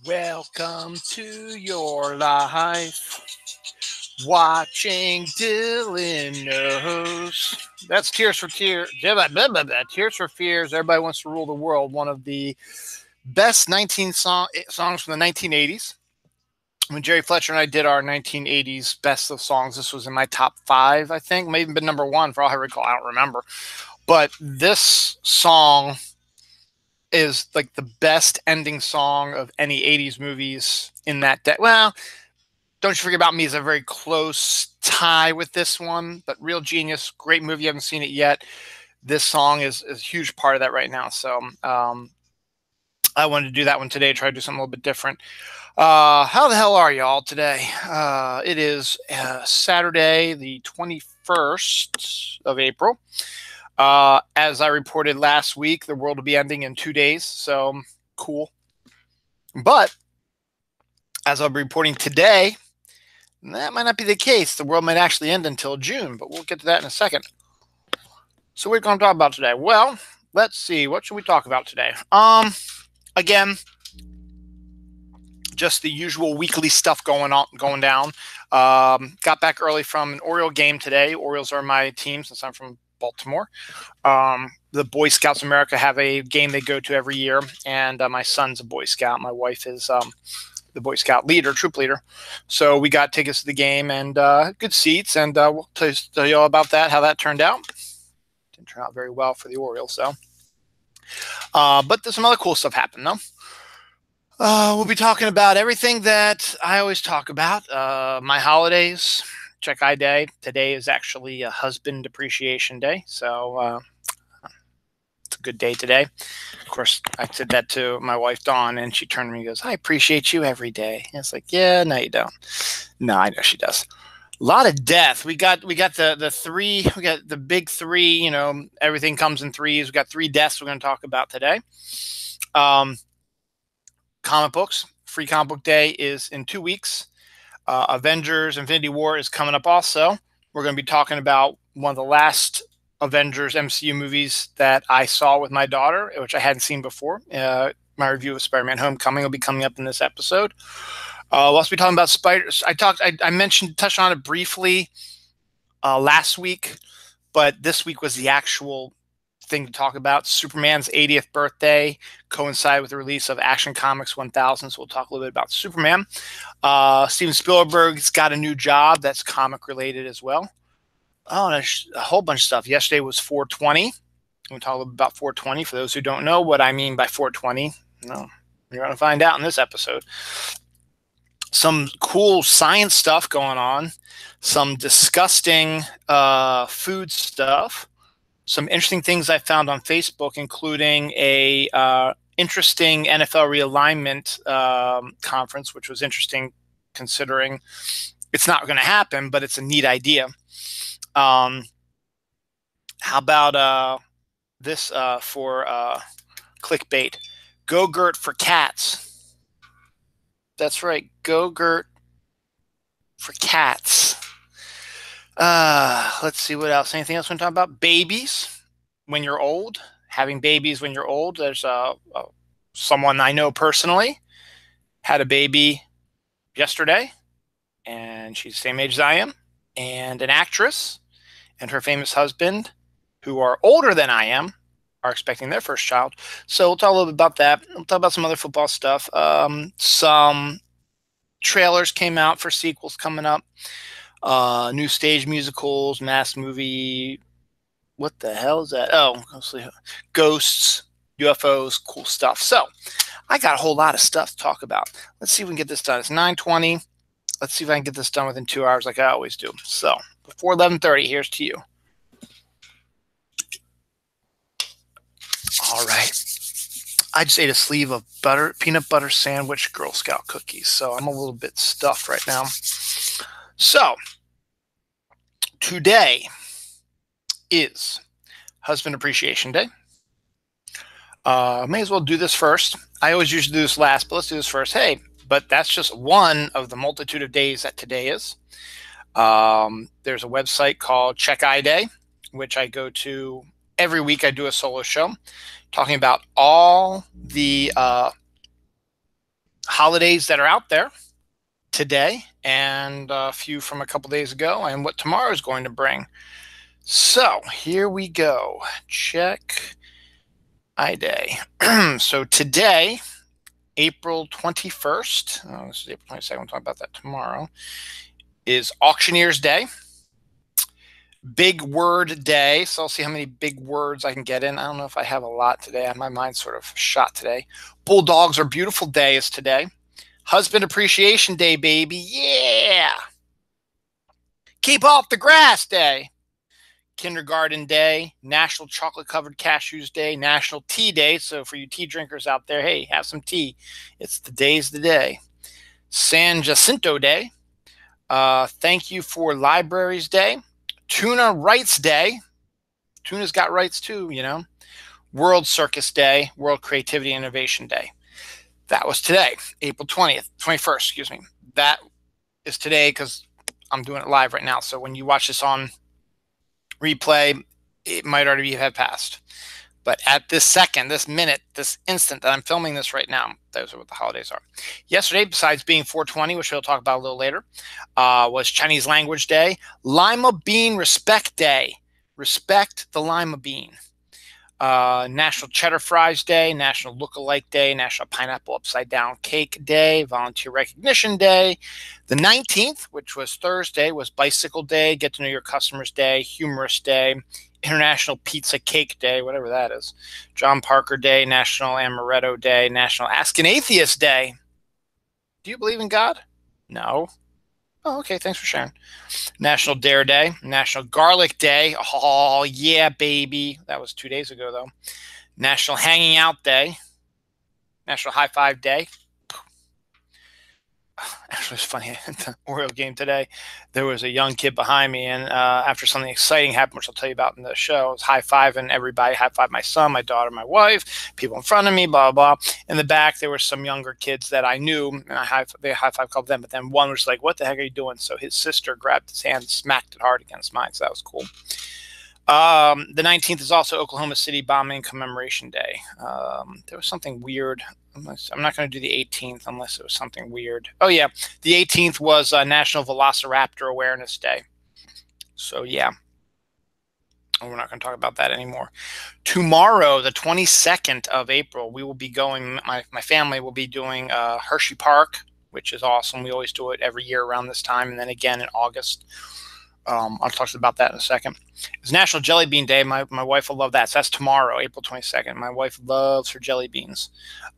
Welcome to your life. Watching Dylan knows. That's Tears for Tears. Tears for Fears. Everybody wants to rule the world. One of the best songs from the 1980s. When Jerry Fletcher and I did our 1980s best of songs, this was in my top five, I think. Maybe been number one for all I recall. I don't remember. But this song is like the best ending song of any 80s movies in that day. Well, Don't You Forget About Me is a very close tie with this one, but Real Genius, great movie. You haven't seen it yet. This song is a huge part of that right now. So I wanted to do that one today, try to do something a little bit different. How the hell are y'all today? It is Saturday, the 21st of April. As I reported last week, the world will be ending in 2 days. So cool. But as I'll be reporting today, that might not be the case. The world might actually end until June, but we'll get to that in a second. So what are we going to talk about today? Well, let's see. What should we talk about today? Again, just the usual weekly stuff going down. Got back early from an Oriole game today. Orioles are my team since I'm from Baltimore. The Boy Scouts of America have a game they go to every year, and my son's a Boy Scout. My wife is the Boy Scout leader, troop leader. So we got tickets to the game and good seats, and we'll tell you all about that, how that turned out. Didn't turn out very well for the Orioles, though. But there's some other cool stuff happened, though. We'll be talking about everything that I always talk about. My holidays, Check I Day. Today is actually a Husband Appreciation Day, so it's a good day today. Of course, I said that to my wife, Dawn, and she turned to me and goes, I appreciate you every day. And it's like, yeah, no, you don't. No, I know she does. A lot of death. We got the three, we got the big three, everything comes in threes. We got 3 deaths we're going to talk about today. Comic books. Free Comic Book Day is in 2 weeks. Avengers Infinity War is coming up also. We're going to be talking about one of the last Avengers MCU movies that I saw with my daughter, which I hadn't seen before. My review of Spider-Man Homecoming will be coming up in this episode. We'll also be talking about spiders. I touched on it briefly last week, but this week was the actual thing to talk about. Superman's 80th birthday coincided with the release of Action Comics 1000, so we'll talk a little bit about Superman. Steven Spielberg's got a new job that's comic related as well. Oh, and a whole bunch of stuff. Yesterday was 420. We'll talk a little bit about 420. For those who don't know what I mean by 420, no, you're going to find out in this episode. Some cool science stuff going on. Some disgusting food stuff. Some interesting things I found on Facebook, including a interesting NFL realignment conference, which was interesting considering it's not going to happen, but it's a neat idea. How about this for clickbait? Go-Gurt for cats. That's right, Go-Gurt for cats. Let's see what else. Anything else we want to talk about? Babies when you're old. Having babies when you're old. There's someone I know personally had a baby yesterday, and she's the same age as I am, and an actress and her famous husband, who are older than I am, are expecting their first child. So we'll talk a little bit about that. We'll talk about some other football stuff. Some trailers came out for sequels coming up. New stage musicals, mass movie. What the hell is that? Oh, ghosts, UFOs, cool stuff. So I got a whole lot of stuff to talk about. Let's see if we can get this done. It's 9:20. Let's see if I can get this done within 2 hours like I always do. So before 11:30, here's to you. All right. I just ate a sleeve of peanut butter sandwich Girl Scout cookies, so I'm a little bit stuffed right now. So today is Husband Appreciation Day. May as well do this first. I always usually do this last, but let's do this first. Hey, but that's just one of the multitude of days that today is. There's a website called Check I Day, which I go to every week. I do a solo show talking about all the holidays that are out there today and a few from a couple days ago and what tomorrow is going to bring. So here we go. Check iDay. So today, April 21st, this is April 22nd, we'll talk about that tomorrow, is Auctioneer's Day. Big Word Day. So I'll see how many big words I can get in. I don't know if I have a lot today. My mind's sort of shot today. Bulldogs Are Beautiful Day is today. Husband Appreciation Day, baby. Yeah. Keep Off the Grass Day. Kindergarten Day. National Chocolate Covered Cashews Day. National Tea Day. So for you tea drinkers out there, hey, have some tea. It's the day's the day. San Jacinto Day. Thank You for Libraries Day. Tuna Rights Day. Tuna's got rights too, you know. World Circus Day. World Creativity Innovation Day. That was today, April 21st, excuse me. That is today because I'm doing it live right now. So when you watch this on replay, it might already have passed. But at this second, this minute, this instant that I'm filming this right now, those are what the holidays are. Yesterday, besides being 420, which we'll talk about a little later, was Chinese Language Day, Lima Bean Respect Day. Respect the lima bean. National Cheddar Fries Day, National Look-alike Day, National Pineapple Upside Down Cake Day, Volunteer Recognition Day. The 19th, which was Thursday, was Bicycle Day, Get to Know Your Customers Day, Humorous Day, International Pizza Cake Day, whatever that is, John Parker Day, National Amaretto Day, National Ask an Atheist Day. Do you believe in God? No. Oh, okay, thanks for sharing. National Dare Day, National Garlic Day. Oh, yeah, baby. That was 2 days ago, though. National Hanging Out Day, National High Five Day. Actually, it's funny. At the Oriole game today, there was a young kid behind me, and after something exciting happened, which I'll tell you about in the show, I was high-fiving everybody. High-five my son, my daughter, my wife, people in front of me, blah, blah, blah. In the back, there were some younger kids that I knew, and they high-five a couple of them, but then one was like, what the heck are you doing? So his sister grabbed his hand and smacked it hard against mine, so that was cool. The 19th is also Oklahoma City Bombing Commemoration Day. There was something weird. I'm not going to do the 18th unless it was something weird. Oh, yeah. The 18th was National Velociraptor Awareness Day. So, yeah. We're not going to talk about that anymore. Tomorrow, the 22nd of April, we will be going, my family will be doing Hershey Park, which is awesome. We always do it every year around this time, and then again in August. I'll talk about that in a second. It's National Jelly Bean Day. My wife will love that. So that's tomorrow, April 22nd. My wife loves her jelly beans.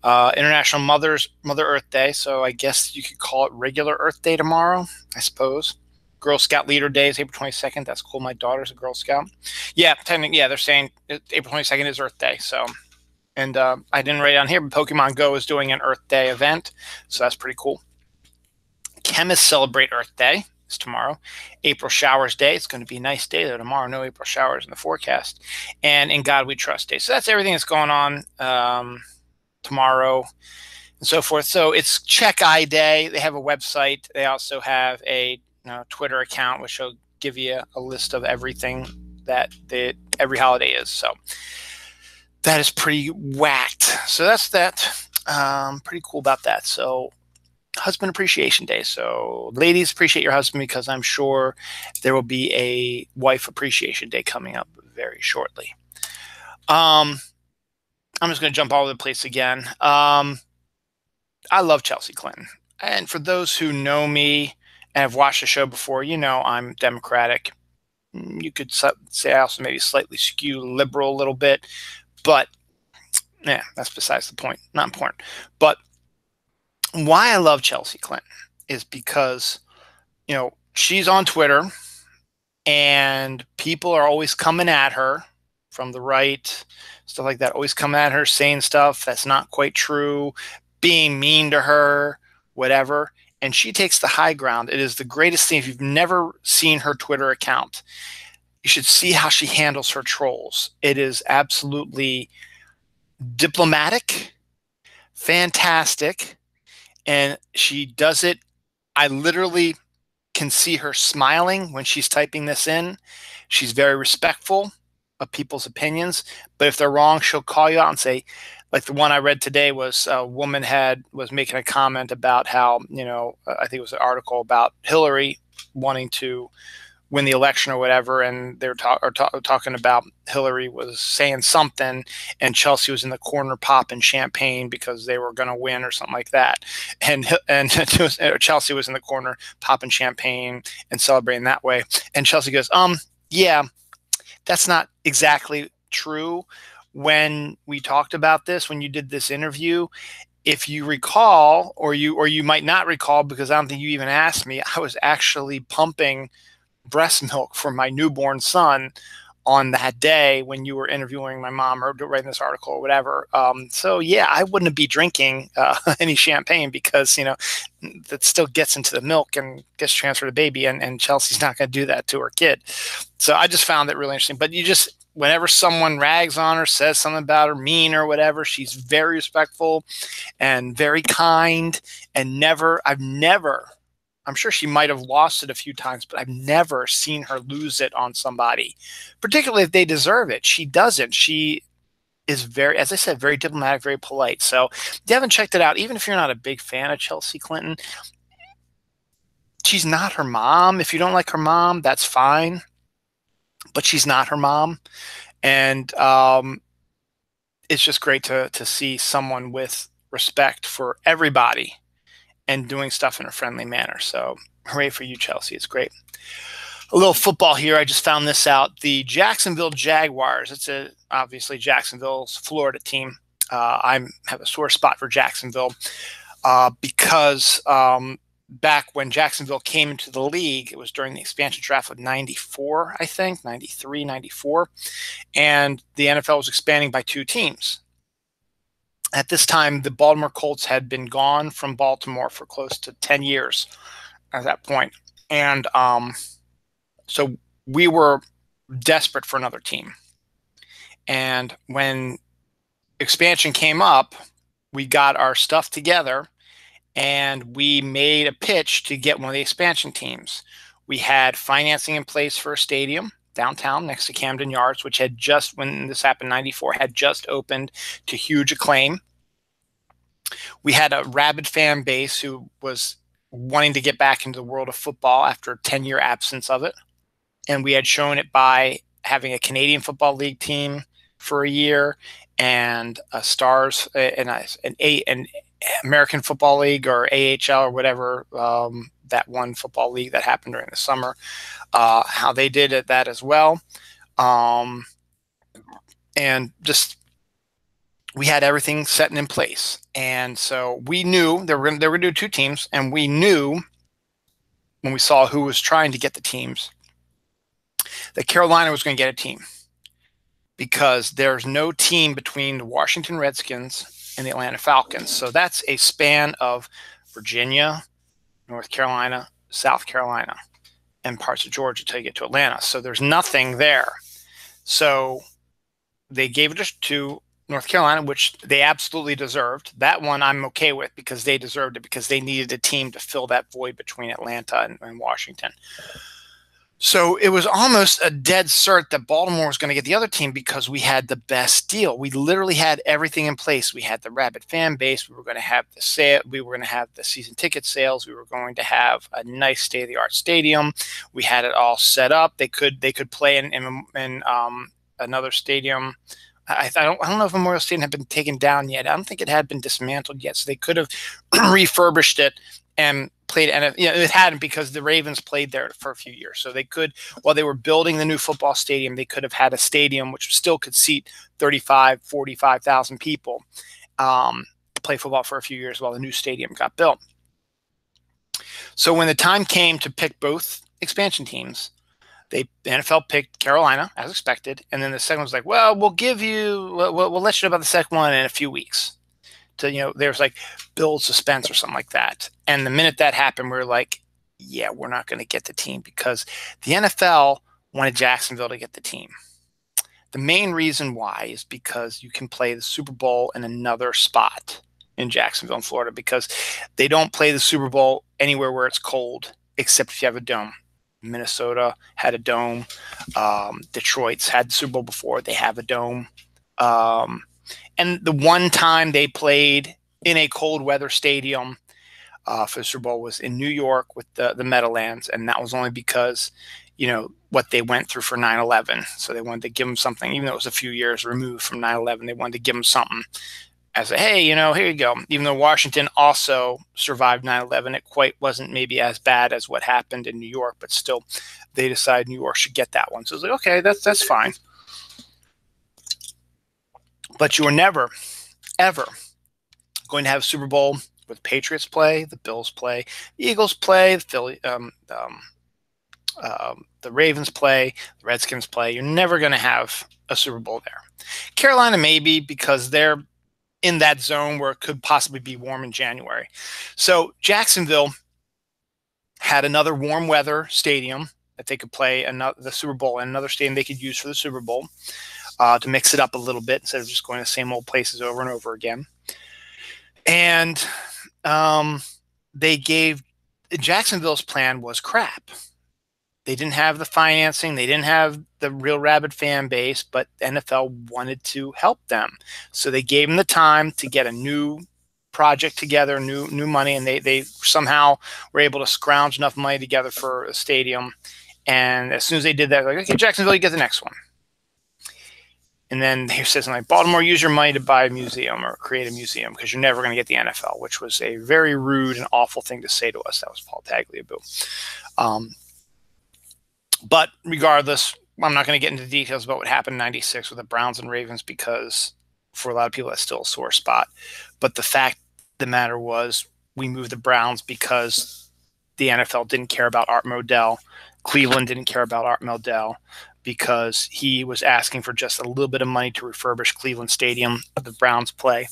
International Mother Earth Day. So I guess you could call it regular Earth Day tomorrow, I suppose. Girl Scout Leader Day is April 22nd. That's cool. My daughter's a Girl Scout. Yeah, technically, yeah, they're saying April 22nd is Earth Day. So, and I didn't write it down here, but Pokemon Go is doing an Earth Day event. So that's pretty cool. Chemists celebrate Earth Day. Tomorrow. April Showers Day. It's going to be a nice day though tomorrow. No April showers in the forecast. And In God We Trust Day. So that's everything that's going on tomorrow and so forth. So it's Check iDay. They have a website. They also have a Twitter account, which will give you a list of everything that every holiday is. So that is pretty whacked. So that's that. Pretty cool about that. So Husband Appreciation Day. So ladies, appreciate your husband because I'm sure there will be a Wife Appreciation Day coming up very shortly. I'm just going to jump all over the place again. I love Chelsea Clinton. And for those who know me and have watched the show before, you know I'm Democratic. You could say I also maybe slightly skew liberal a little bit. But, yeah, that's besides the point. Not important. But why I love Chelsea Clinton is because, she's on Twitter and people are always coming at her from the right, stuff like that, always coming at her, saying stuff that's not quite true, being mean to her, whatever. And she takes the high ground. It is the greatest thing. If you've never seen her Twitter account, you should see how she handles her trolls. It is absolutely diplomatic, fantastic. And she does it. I literally can see her smiling when she's typing this in. She's very respectful of people's opinions. But if they're wrong, she'll call you out and say, like the one I read today was a woman was making a comment about how, I think it was an article about Hillary wanting to win the election or whatever, and they were talking about Hillary was saying something, and Chelsea was in the corner popping champagne because they were going to win or something like that, and Chelsea was in the corner popping champagne and celebrating that way, and Chelsea goes, yeah, that's not exactly true. When we talked about this, when you did this interview, if you recall, or you might not recall, because I don't think you even asked me, I was actually pumping breast milk for my newborn son on that day when you were interviewing my mom or writing this article or whatever. So yeah, I wouldn't be drinking any champagne because, that still gets into the milk and gets transferred to the baby, and Chelsea's not going to do that to her kid. So I just found it really interesting. But whenever someone rags on her, says something about her, mean or whatever, she's very respectful and very kind, and I'm sure she might have lost it a few times, but I've never seen her lose it on somebody, particularly if they deserve it. She doesn't. She is very, as I said, very diplomatic, very polite. So if you haven't checked it out, even if you're not a big fan of Chelsea Clinton, she's not her mom. If you don't like her mom, that's fine, but she's not her mom. And it's just great to see someone with respect for everybody and doing stuff in a friendly manner. So hooray for you, Chelsea. It's great. A little football here. I just found this out. The Jacksonville Jaguars. It's obviously Jacksonville's Florida team. I have a sore spot for Jacksonville because back when Jacksonville came into the league, it was during the expansion draft of 94, I think, 93, 94. And the NFL was expanding by 2 teams. At this time, the Baltimore Colts had been gone from Baltimore for close to 10 years at that point. And so we were desperate for another team. And when expansion came up, we got our stuff together and we made a pitch to get one of the expansion teams. We had financing in place for a stadium downtown next to Camden Yards, which had just, when this happened, 94, had just opened to huge acclaim. We had a rabid fan base who was wanting to get back into the world of football after a 10-year absence of it. And we had shown it by having a Canadian Football League team for a year and a Stars and an American Football League or AHL or whatever, that one football league that happened during the summer, how they did that as well. And just, we had everything set in place. And so we knew they were going to do 2 teams. And we knew when we saw who was trying to get the teams that Carolina was going to get a team, because there's no team between the Washington Redskins and the Atlanta Falcons. So that's a span of Virginia, North Carolina, South Carolina, and parts of Georgia until you get to Atlanta. So there's nothing there. So they gave it to North Carolina, which they absolutely deserved. That one I'm okay with because they deserved it, because they needed a team to fill that void between Atlanta and Washington. So it was almost a dead cert that Baltimore was going to get the other team because we had the best deal. We literally had everything in place. We had the rabid fan base. We were going to have the sale. We were going to have the season ticket sales. We were going to have a nice state-of-the-art stadium. We had it all set up. They could play in another stadium. I don't know if Memorial Stadium had been taken down yet. I don't think it had been dismantled yet. So they could have refurbished it and played. And it hadn't, because the Ravens played there for a few years. So they could, while they were building the new football stadium, they could have had a stadium which still could seat 35, 45,000 people play football for a few years while the new stadium got built. So when the time came to pick both expansion teams, the NFL picked Carolina as expected, and then the second one was like, "Well, we'll let you know about the second one in a few weeks." To there's like build suspense or something like that. And the minute that happened, we were like, "Yeah, we're not going to get the team," because the NFL wanted Jacksonville to get the team. The main reason why is because you can play the Super Bowl in another spot in Jacksonville, in Florida, because they don't play the Super Bowl anywhere where it's cold, except if you have a dome. Minnesota had a dome. Detroit's had the Super Bowl before. They have a dome. And the one time they played in a cold weather stadium for the Super Bowl was in New York with the Meadowlands, and that was only because, what they went through for 9/11. So they wanted to give them something, even though it was a few years removed from 9/11. They wanted to give them something as a, hey, here you go. Even though Washington also survived 9/11, it quite wasn't maybe as bad as what happened in New York, but still, they decided New York should get that one. So it was like, okay, that's fine. But you were never, ever going to have a Super Bowl where the Patriots play, the Bills play, the Eagles play, the Ravens play, the Redskins play. You're never going to have a Super Bowl there. Carolina maybe, because they're in that zone where it could possibly be warm in January. So Jacksonville had another warm weather stadium that they could play the Super Bowl in, another stadium they could use for the Super Bowl to mix it up a little bit instead of just going to the same old places over and over again. And Jacksonville's plan was crap. They didn't have the financing. They didn't have the real rabid fan base, but the NFL wanted to help them. So they gave them the time to get a new project together, new money, and they somehow were able to scrounge enough money together for a stadium. And as soon as they did that, they're like, okay, Jacksonville, you get the next one. And then he says something like, Baltimore, use your money to buy a museum or create a museum because you're never going to get the NFL, which was a very rude and awful thing to say to us. That was Paul Tagliabue. But regardless, I'm not going to get into details about what happened in 96 with the Browns and Ravens because for a lot of people, that's still a sore spot. But the fact of the matter was we moved the Browns because the NFL didn't care about Art Modell. Cleveland didn't care about Art Modell because he was asking for just a little bit of money to refurbish Cleveland Stadium, the Browns play.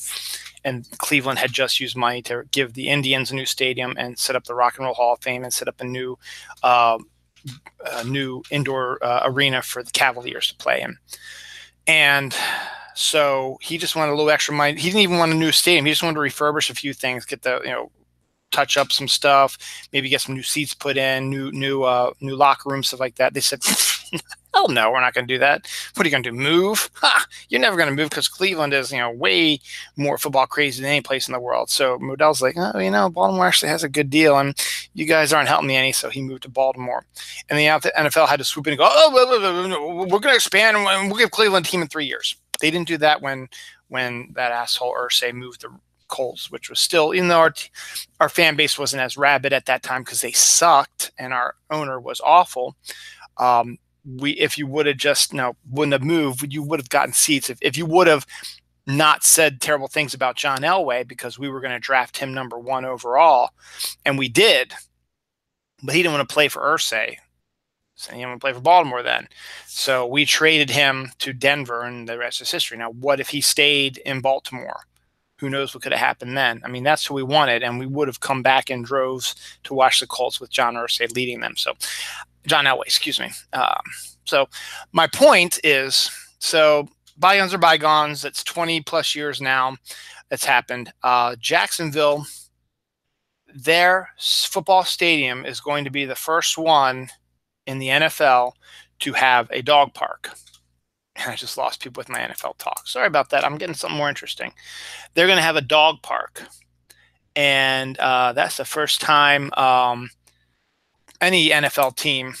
And Cleveland had just used money to give the Indians a new stadium and set up the Rock and Roll Hall of Fame and set up a new indoor arena for the Cavaliers to play in. And so he just wanted a little extra money. He didn't even want a new stadium. He just wanted to refurbish a few things, get the, touch up some stuff, maybe get some new seats put in, new locker rooms, stuff like that. They said, hell no, we're not going to do that. What are you going to do? Move? Ha! You're never going to move because Cleveland is, way more football crazy than any place in the world. So Modell's like, Baltimore actually has a good deal, and you guys aren't helping me any. So he moved to Baltimore, and the NFL had to swoop in and go, we're going to expand, and we'll give Cleveland a team in 3 years. They didn't do that when that asshole Irsay moved the Colts, which was still, even though our fan base wasn't as rabid at that time because they sucked and our owner was awful. If you would have just wouldn't have moved, you would have gotten seats. If you would have not said terrible things about John Elway because we were going to draft him number 1 overall, and we did, but he didn't want to play for Irsay. So he didn't want to play for Baltimore then. So we traded him to Denver, and the rest is history. Now, what if he stayed in Baltimore? Who knows what could have happened then? I mean, that's who we wanted, and we would have come back in droves to watch the Colts with John Irsay leading them. So, John Elway, excuse me. So my point is, bygones are bygones. It's 20 plus years now that's happened. Jacksonville, their football stadium is going to be the first one in the NFL to have a dog park. And I just lost people with my NFL talk. Sorry about that. I'm getting something more interesting. They're going to have a dog park. And that's the first time any NFL team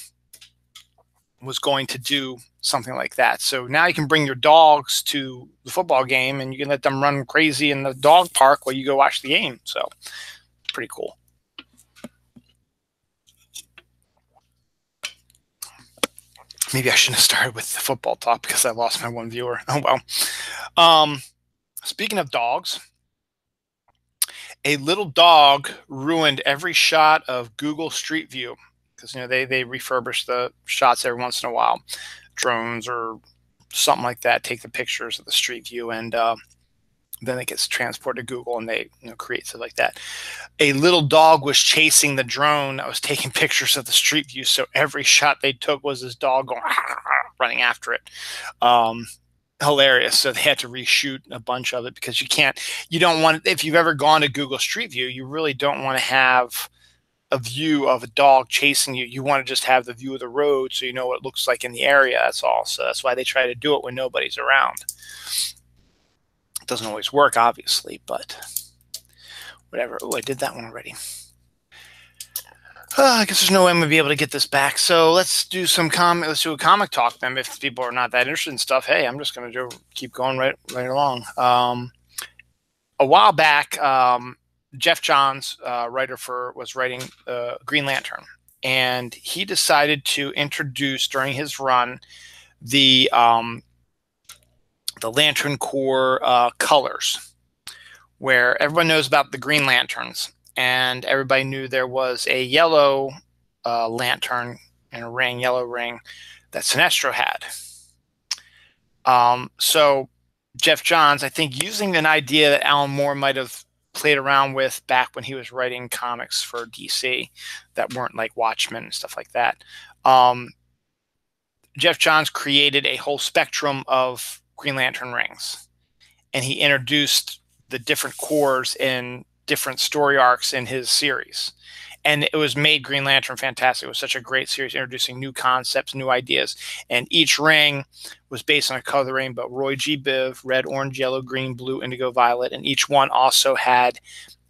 was going to do something like that. So now you can bring your dogs to the football game and you can let them run crazy in the dog park while you go watch the game. So pretty cool. Maybe I shouldn't have started with the football talk because I lost my one viewer. Oh, well. Speaking of dogs, a little dog ruined every shot of Google Street View because, they refurbish the shots every once in a while. Drones or something like that take the pictures of the Street View, and then it gets transported to Google and they create stuff like that. A little dog was chasing the drone that was taking pictures of the Street View. So every shot they took was this dog going, running after it. Hilarious. So they had to reshoot a bunch of it because you don't want, if you've ever gone to Google Street View, you really don't want to have a view of a dog chasing you. You want to just have the view of the road so you know what it looks like in the area. That's all. So that's why they try to do it when nobody's around. Speaking of dogs, a little dog ruined every shot of Google Street View because, they refurbish the shots every once in a while. Drones or something like that take the pictures of the Street View. So every shot they took was this dog going, running after it. Hilarious. So they had to reshoot a bunch of it because you don't want, if you've ever gone to Google Street View, you really don't want to have a view of a dog chasing you. You want to just have the view of the road so you know what it looks like in the area. That's all. So that's why they try to do it when nobody's around. Doesn't always work, obviously, but whatever. Oh, I did that one already. I guess there's no way I'm gonna be able to get this back. So let's do some Let's do a comic talk then. If people are not that interested in stuff, hey, I'm just gonna keep going right along. A while back, Jeff Johns, was writing Green Lantern, and he decided to introduce during his run the Lantern Corps colors, where everyone knows about the Green Lanterns. And everybody knew there was a yellow lantern and a yellow ring that Sinestro had. So Jeff Johns, I think, using an idea that Alan Moore might have played around with back when he was writing comics for DC that weren't like Watchmen and stuff like that. Jeff Johns created a whole spectrum of Green Lantern rings, and he introduced the different corps in different story arcs in his series. And it was made Green Lantern fantastic. It was such a great series, introducing new concepts, new ideas. And each ring was based on a color of the rainbow. Roy G. Biv, red, orange, yellow, green, blue, indigo, violet. And each one also had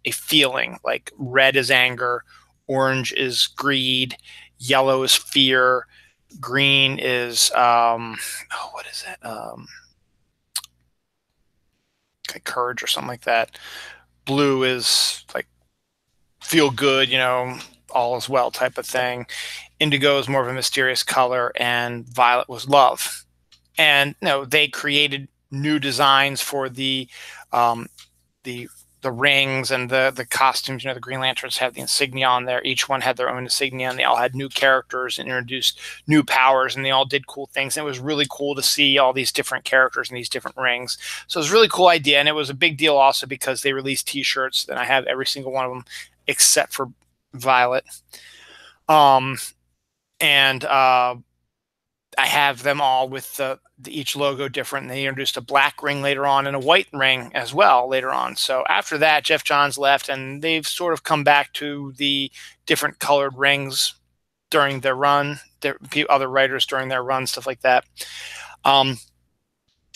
a feeling, like red is anger, orange is greed, yellow is fear, green is, what is that? Like courage or something like that. Blue is like feel good, all is well type of thing. Indigo is more of a mysterious color, and violet was love. And they created new designs for the rings and the costumes. The Green Lanterns have the insignia on there. Each one had their own insignia, and they all had new characters and introduced new powers, and they all did cool things. And it was really cool to see all these different characters and these different rings. So it was a really cool idea, and it was a big deal also because they released T-shirts, and I have every single one of them except for Violet. I have them all with each logo different. And they introduced a black ring later on and a white ring as well later on. So after that, Jeff Johns left, and they've sort of come back to the different colored rings during their run. Other writers during their run, stuff like that.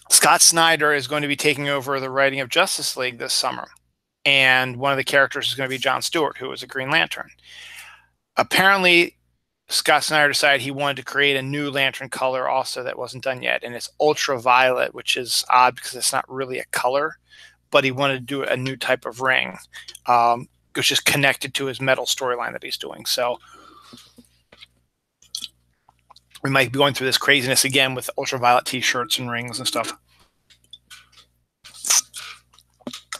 Scott Snyder is going to be taking over the writing of Justice League this summer. And one of the characters is going to be John Stewart, who was a Green Lantern. Apparently, Scott Snyder decided he wanted to create a new lantern color also that wasn't done yet, and it's ultraviolet, which is odd because it's not really a color, but he wanted to do a new type of ring, which is connected to his metal storyline that he's doing. So we might be going through this craziness again with ultraviolet T-shirts and rings and stuff.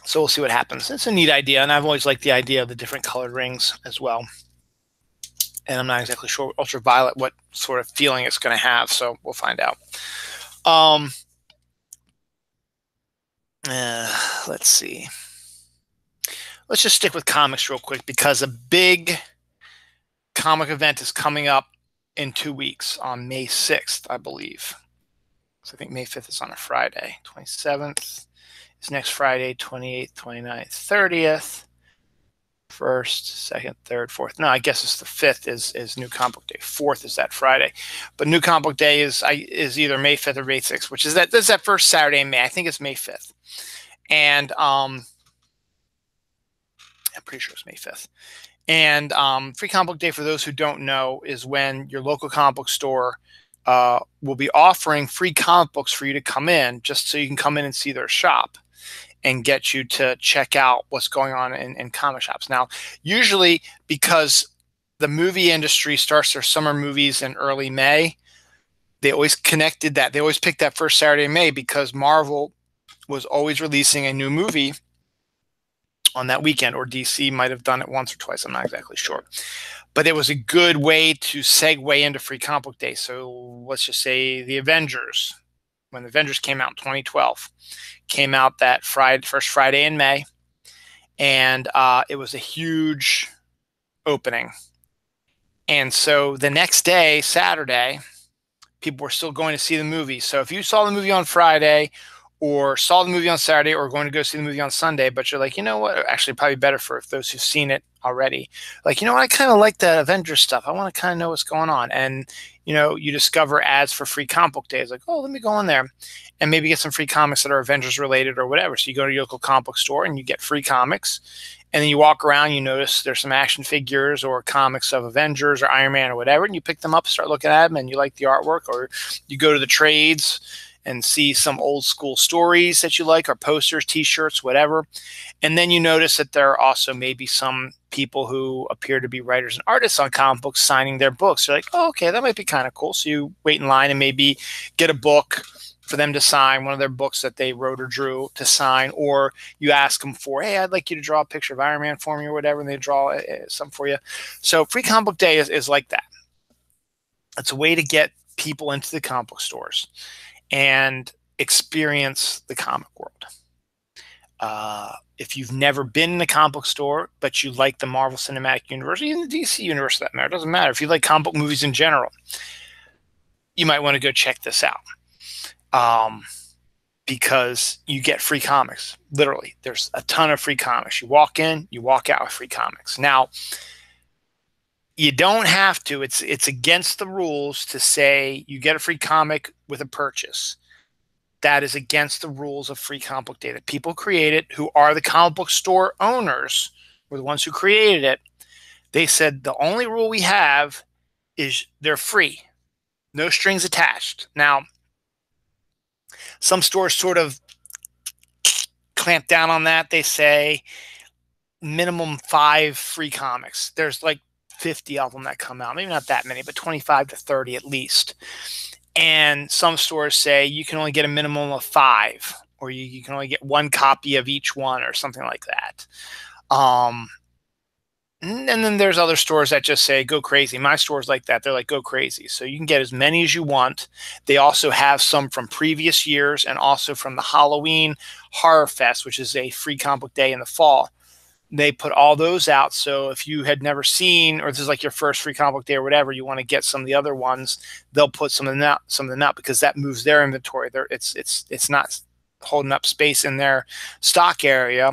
So we'll see what happens. It's a neat idea, and I've always liked the idea of the different colored rings as well. And I'm not exactly sure ultraviolet what sort of feeling it's going to have, so we'll find out. Let's see. Let's just stick with comics real quick because a big comic event is coming up in 2 weeks on May 6th, I believe. So I think May 5th is on a Friday. 27th is next Friday, 28th, 29th, 30th. 1st, 2nd, 3rd, 4th. No, I guess it's the 5th is New Comic Book Day. 4th is that Friday. But New Comic Book Day is either May 5th or May 6th, which is that first Saturday in May. I think it's May 5th. And I'm pretty sure it's May 5th. And Free Comic Book Day, for those who don't know, is when your local comic book store will be offering free comic books for you to come in, just so you can come in and see their shop and get you to check out what's going on in comic shops. Now, usually because the movie industry starts their summer movies in early May, they always connected that. They always picked that first Saturday in May because Marvel was always releasing a new movie on that weekend, or DC might have done it once or twice. I'm not exactly sure. But it was a good way to segue into Free Comic Book Day. So let's just say the Avengers, when the Avengers came out in 2012, came out that first Friday in May, and it was a huge opening. And so the next day, Saturday, people were still going to see the movie. So if you saw the movie on Friday, or saw the movie on Saturday or going to go see the movie on Sunday, but you're like, you know what? Actually, probably better for those who've seen it already. Like, you know what? I kind of like the Avengers stuff. I want to kind of know what's going on. And, you discover ads for free comic book days. Like, oh, let me go on there and maybe get some free comics that are Avengers related or whatever. So you go to your local comic book store and you get free comics. And then you walk around, you notice there's some action figures or comics of Avengers or Iron Man or whatever, and you pick them up, start looking at them, and you like the artwork, or you go to the trades and see some old school stories that you like, or posters, t-shirts, whatever. And then you notice that there are also maybe some people who appear to be writers and artists on comic books signing their books. You're like, oh, okay, that might be kind of cool. So you wait in line and maybe get a book for them to sign, one of their books that they wrote or drew to sign, or you ask them for, hey, I'd like you to draw a picture of Iron Man for me or whatever, and they draw something for you. So Free Comic Book Day is like that. It's a way to get people into the comic book stores and experience the comic world. If you've never been in a comic book store, but you like the Marvel Cinematic Universe, even the DC Universe for that matter, it doesn't matter. If you like comic book movies in general, you might want to go check this out. Because you get free comics. Literally, there's a ton of free comics. You walk in, you walk out with free comics. Now, you don't have to. It's against the rules to say you get a free comic with a purchase. That is against the rules of Free Comic Book Day. The people created, who are the comic book store owners, were the ones who created it. They said the only rule we have is they're free, no strings attached. Now, some stores sort of clamp down on that. They say minimum 5 free comics. There's like 50 of them that come out. Maybe not that many, but 25 to 30 at least. And some stores say you can only get a minimum of 5, or you can only get 1 copy of each one or something like that. And then there's other stores that just say, go crazy. My store's like that. They're like, go crazy. So you can get as many as you want. They also have some from previous years and also from the Halloween Horror Fest, which is a free comic book day in the fall. They put all those out. So if you had never seen, or this is like your first free comic book day or whatever, you want to get some of the other ones, they'll put some of them out because that moves their inventory. It's not holding up space in their stock area,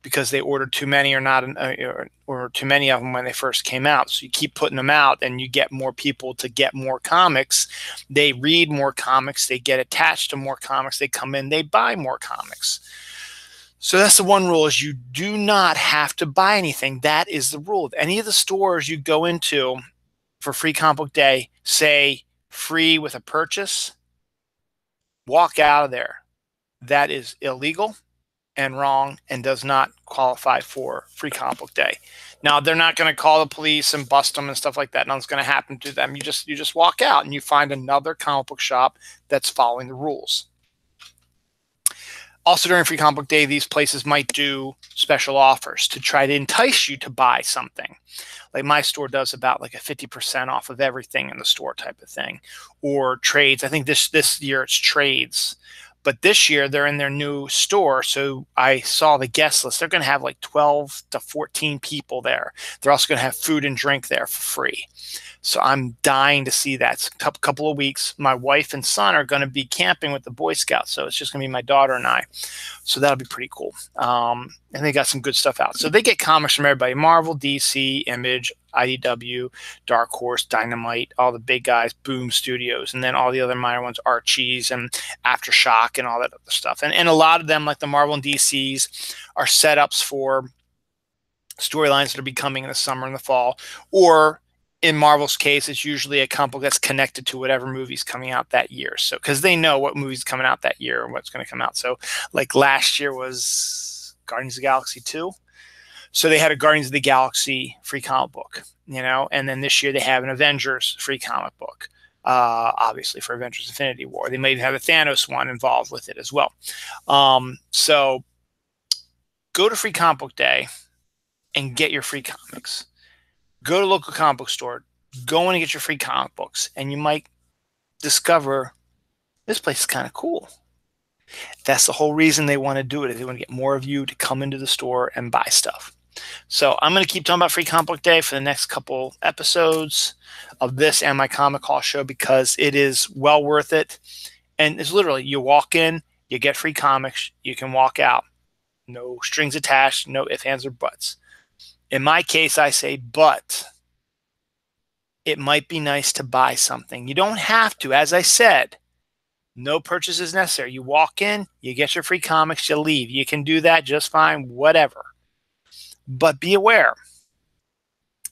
because they ordered too many or too many of them when they first came out. So you keep putting them out and you get more people to get more comics. They read more comics. They get attached to more comics. They come in, they buy more comics. So that's the one rule, is you do not have to buy anything. That is the rule. If any of the stores you go into for Free Comic Book Day say free with a purchase, walk out of there. That is illegal and wrong and does not qualify for Free Comic Book Day. Now, they're not going to call the police and bust them and stuff like that. Nothing's going to happen to them. You just walk out and you find another comic book shop that's following the rules. Also, during Free Comic Book Day, these places might do special offers to try to entice you to buy something. Like my store does about like a 50% off of everything in the store type of thing. Or trades. I think this year it's trades. But this year, they're in their new store, so I saw the guest list. They're going to have like 12 to 14 people there. They're also going to have food and drink there for free. So I'm dying to see that. It's a couple of weeks. My wife and son are going to be camping with the Boy Scouts, so it's just going to be my daughter and I. So that'll be pretty cool. And they got some good stuff out. So they get comics from everybody: Marvel, DC, Image, IDW, Dark Horse, Dynamite, all the big guys, Boom Studios, and then all the other minor ones, Archie's and Aftershock and all that other stuff. And a lot of them, like the Marvel and DC's, are setups for storylines that are be coming in the summer and the fall. Or in Marvel's case, it's usually a comic book that's connected to whatever movie's coming out that year. So, because they know what movie's coming out that year and what's going to come out. So, like last year was Guardians of the Galaxy 2. So they had a Guardians of the Galaxy free comic book, and then this year they have an Avengers free comic book, obviously for Avengers Infinity War. They may even have a Thanos one involved with it as well. So go to Free Comic Book Day and get your free comics. Go to a local comic book store, go in and get your free comic books, and you might discover this place is kind of cool. That's the whole reason they want to do it. They want to get more of you to come into the store and buy stuff. So I'm going to keep talking about Free Comic Book Day for the next couple episodes of this and my Comic Haul show, because it is well worth it. And it's literally, you walk in You get free comics. You can walk out. No strings attached. No ifs, ands, or buts. In my case, I say, but it might be nice to buy something. You don't have to. As I said, no purchase is necessary. You walk in, you get your free comics, you leave. You can do that just fine, whatever. But be aware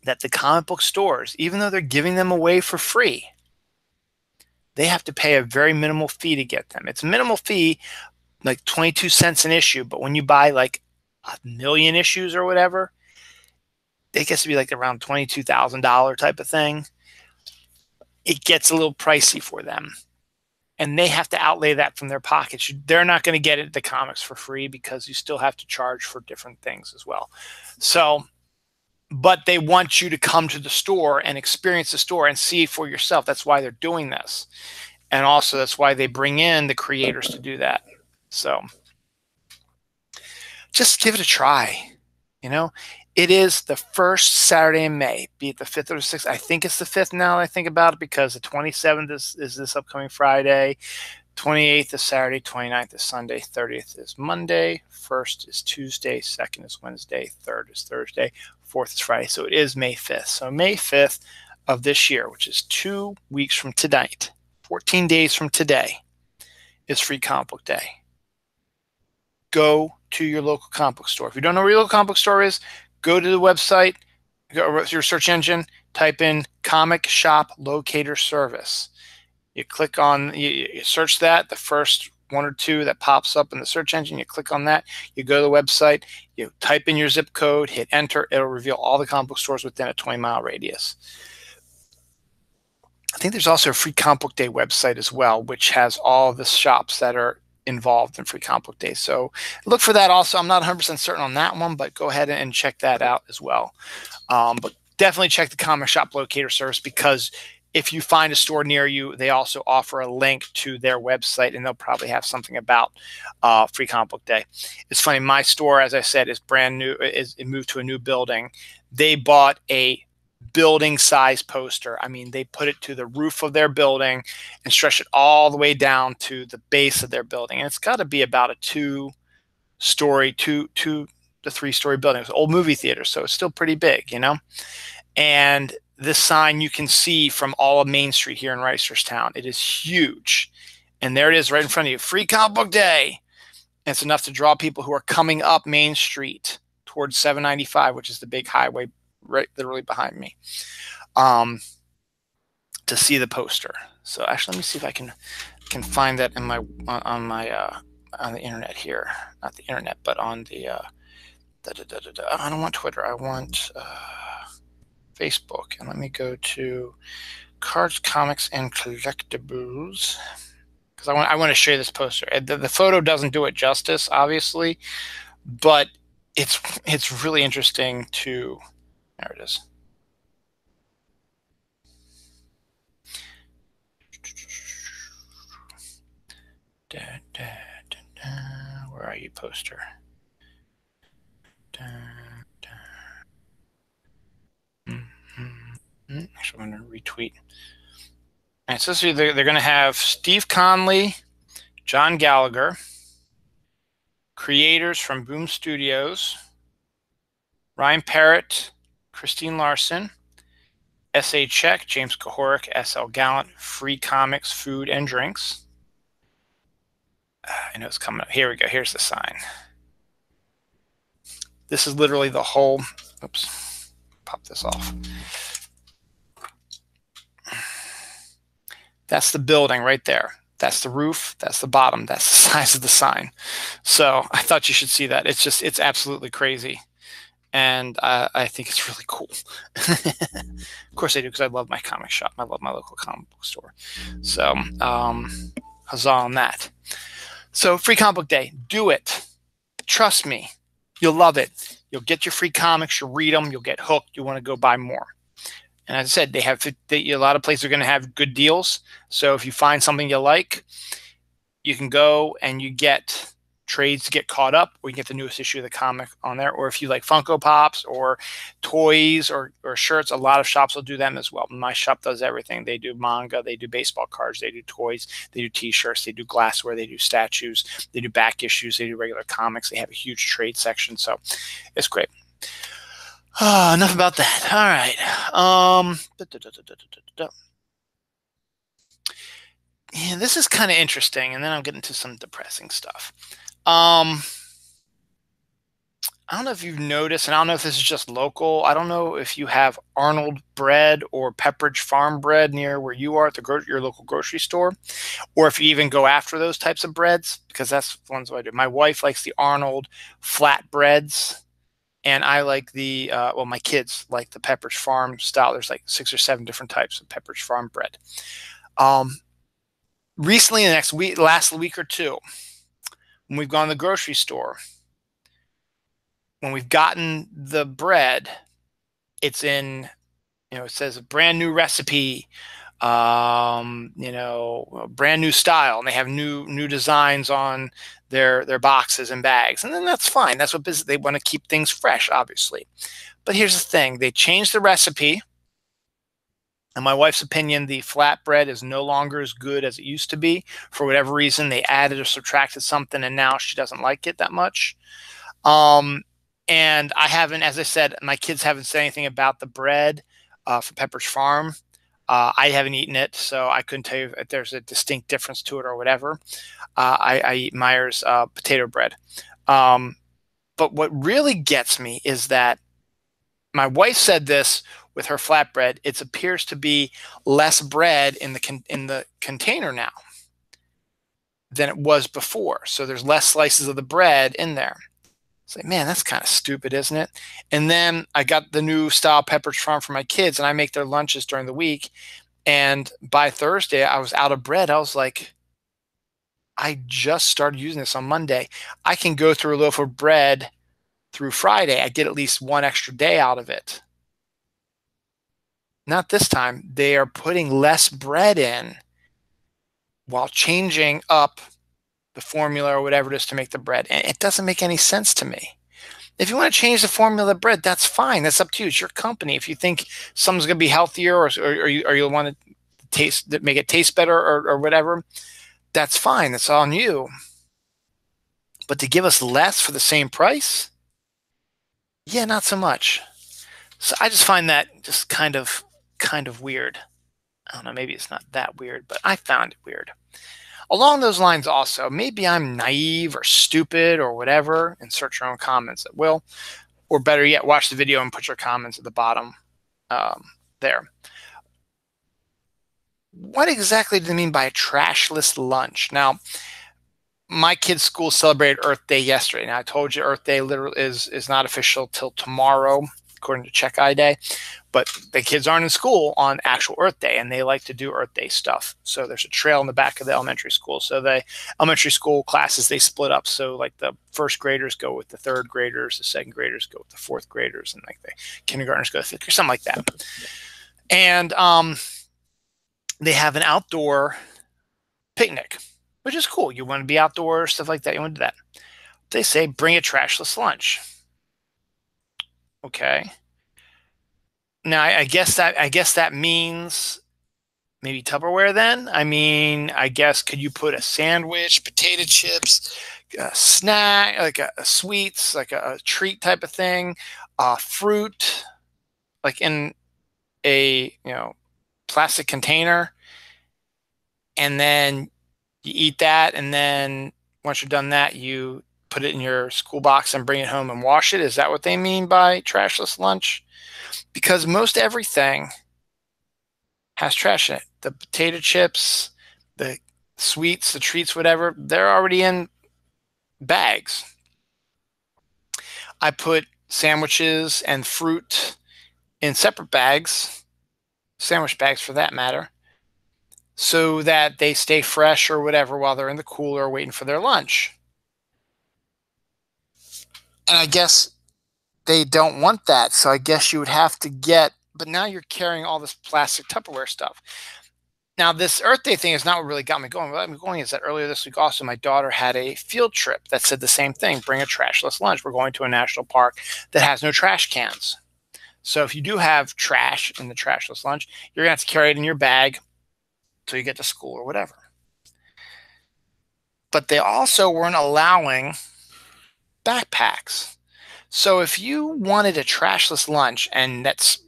that the comic book stores, even though they're giving them away for free, they have to pay a very minimal fee to get them. It's a minimal fee, like 22 cents an issue. But when you buy like 1,000,000 issues or whatever, it gets to be like around $22,000 type of thing. It gets a little pricey for them. And they have to outlay that from their pockets. They're not going to get it the comics for free because you still have to charge for different things as well. So, but they want you to come to the store and experience the store and see for yourself. That's why they're doing this. And also that's why they bring in the creators to do that. So just give it a try. You know, it is the first Saturday in May, be it the 5th or the 6th. I think it's the 5th now that I think about it, because the 27th is this upcoming Friday. 28th is Saturday. 29th is Sunday. 30th is Monday. 1st is Tuesday. 2nd is Wednesday. 3rd is Thursday. 4th is Friday. So it is May 5th. So May 5th of this year, which is 2 weeks from tonight, 14 days from today, is Free Comic Book Day. Go to your local comic book store. If you don't know where your local comic book store is, go to the website, go to your search engine, type in Comic Shop Locator Service. You click on, you search that, the first one or two that pops up in the search engine, you click on that, you go to the website, you type in your zip code, hit enter, it'll reveal all the comic book stores within a 20-mile radius. I think there's also a Free Comic Book Day website as well, which has all the shops that are involved in Free Comic Book Day. So look for that also. I'm not 100% certain on that one, but go ahead and check that out as well. But definitely check the Comic Shop Locator Service, because if you find a store near you, they also offer a link to their website, and they'll probably have something about Free Comic Book Day. It's funny, my store, as I said, is brand new. It moved to a new building. They bought a building size poster. I mean, they put it to the roof of their building and stretched it all the way down to the base of their building. And it's got to be about a 2-story, 2 to 3-story building. It's an old movie theater, so it's still pretty big, you know. And this sign you can see from all of Main Street here in Reisterstown. It is huge. And there it is right in front of you. Free Comic Book Day. And it's enough to draw people who are coming up Main Street towards 795, which is the big highway right literally behind me, to see the poster. So actually, let me see if I can find that in my on the internet here. Not the internet, but on the I don't want Twitter. I want Facebook. And let me go to Cards, Comics, and Collectibles, because I want to show you this poster. The photo doesn't do it justice, obviously, but it's really interesting to. There it is. Where are you, poster? Actually, I'm going to retweet. All right, so they're going to have Steve Conley, John Gallagher, creators from Boom Studios, Ryan Parrott, Christine Larson, S.A. Check, James Kahoric, S.L. Gallant, Free Comics, Food and Drinks. I know it's coming up. Here we go. Here's the sign. This is literally the whole, oops, pop this off. That's the building right there. That's the roof. That's the bottom. That's the size of the sign. So I thought you should see that. It's absolutely crazy. And I think it's really cool. Of course I do, because I love my comic shop. I love my local comic book store. So huzzah on that. So Free Comic Book Day, do it. Trust me, you'll love it. You'll get your free comics. You'll read them. You'll get hooked. You want to go buy more. And as I said, a lot of places are going to have good deals. So if you find something you like, you can go and you get trades to get caught up, or you can get the newest issue of the comic on there. Or if you like Funko Pops or toys or shirts, a lot of shops will do them as well. My shop does everything. They do manga, they do baseball cards, they do toys, they do t-shirts, they do glassware, they do statues, they do back issues, they do regular comics. They have a huge trade section, so it's great. Enough about that. All right. Yeah, this is kind of interesting, and then I'll get into some depressing stuff. I don't know if you've noticed, and I don't know if this is just local. I don't know if you have Arnold bread or Pepperidge Farm bread near where you are at your local grocery store, or if you even go after those types of breads, because that's the ones I do. My wife likes the Arnold flat breads, and I like the, well, my kids like the Pepperidge Farm style. There's like 6 or 7 different types of Pepperidge Farm bread. Recently, in the last week or two, when we've gone to the grocery store, when we've gotten the bread, it's in, it says a brand new recipe, a brand new style, and they have new designs on their boxes and bags, and then that's fine. That's what they want to keep things fresh, obviously. But here's the thing: they changed the recipe. In my wife's opinion, the flatbread is no longer as good as it used to be. For whatever reason, they added or subtracted something, and now she doesn't like it that much. And I haven't, as I said, my kids haven't said anything about the bread for Pepperidge Farm. I haven't eaten it, so I couldn't tell you if there's a distinct difference to it or whatever. I eat Meijer's potato bread. But what really gets me is that my wife said this with her flatbread. It appears to be less bread in the container now than it was before. So there's less slices of the bread in there. It's like, man, that's kind of stupid, isn't it? And then I got the new style Pepperidge Farm for my kids, and I make their lunches during the week. And by Thursday, I was out of bread. I was like, I just started using this on Monday. I can go through a loaf of bread through Friday. I get at least one extra day out of it. Not this time. They are putting less bread in while changing up the formula or whatever it is to make the bread. And it doesn't make any sense to me. If you want to change the formula of bread, that's fine. That's up to you. It's your company. If you think something's going to be healthier or you want to make it taste better or whatever, that's fine. That's on you. But to give us less for the same price? Yeah, not so much. So I just find that just kind of weird. I don't know, maybe it's not that weird, but I found it weird. Along those lines also, maybe I'm naive or stupid or whatever. Insert your own comments at will. Or better yet, watch the video and put your comments at the bottom there. What exactly do they mean by a trashless lunch? Now, my kids' school celebrated Earth Day yesterday. Now, I told you Earth Day literally is not official till tomorrow, according to Check Eye Day. But the kids aren't in school on actual Earth Day, and they like to do Earth Day stuff. So there's a trail in the back of the elementary school. So the elementary school classes, they split up. So like the first graders go with the third graders, the second graders go with the fourth graders, and like the kindergartners go with fifth, or something like that. And they have an outdoor picnic, which is cool. You want to be outdoors, stuff like that. You want to do that. They say bring a trashless lunch. Okay. Now, I guess that means maybe Tupperware then. I mean, I guess could you put a sandwich, potato chips, a snack, like a sweets, like a treat type of thing, fruit, like in a plastic container, and then you eat that, and then once you're done that, you put it in your school box and bring it home and wash it. Is that what they mean by trashless lunch? Because most everything has trash in it. The potato chips, the sweets, the treats, whatever, they're already in bags. I put sandwiches and fruit in separate bags, sandwich bags for that matter, so that they stay fresh or whatever while they're in the cooler waiting for their lunch. And I guess they don't want that, so I guess you would have to get, but now you're carrying all this plastic Tupperware stuff. Now, this Earth Day thing is not what really got me going. What got me going is that earlier this week, also, my daughter had a field trip that said the same thing: bring a trashless lunch. We're going to a national park that has no trash cans. So if you do have trash in the trashless lunch, you're going to have to carry it in your bag till you get to school or whatever. But they also weren't allowing backpacks. So if you wanted a trashless lunch, and that's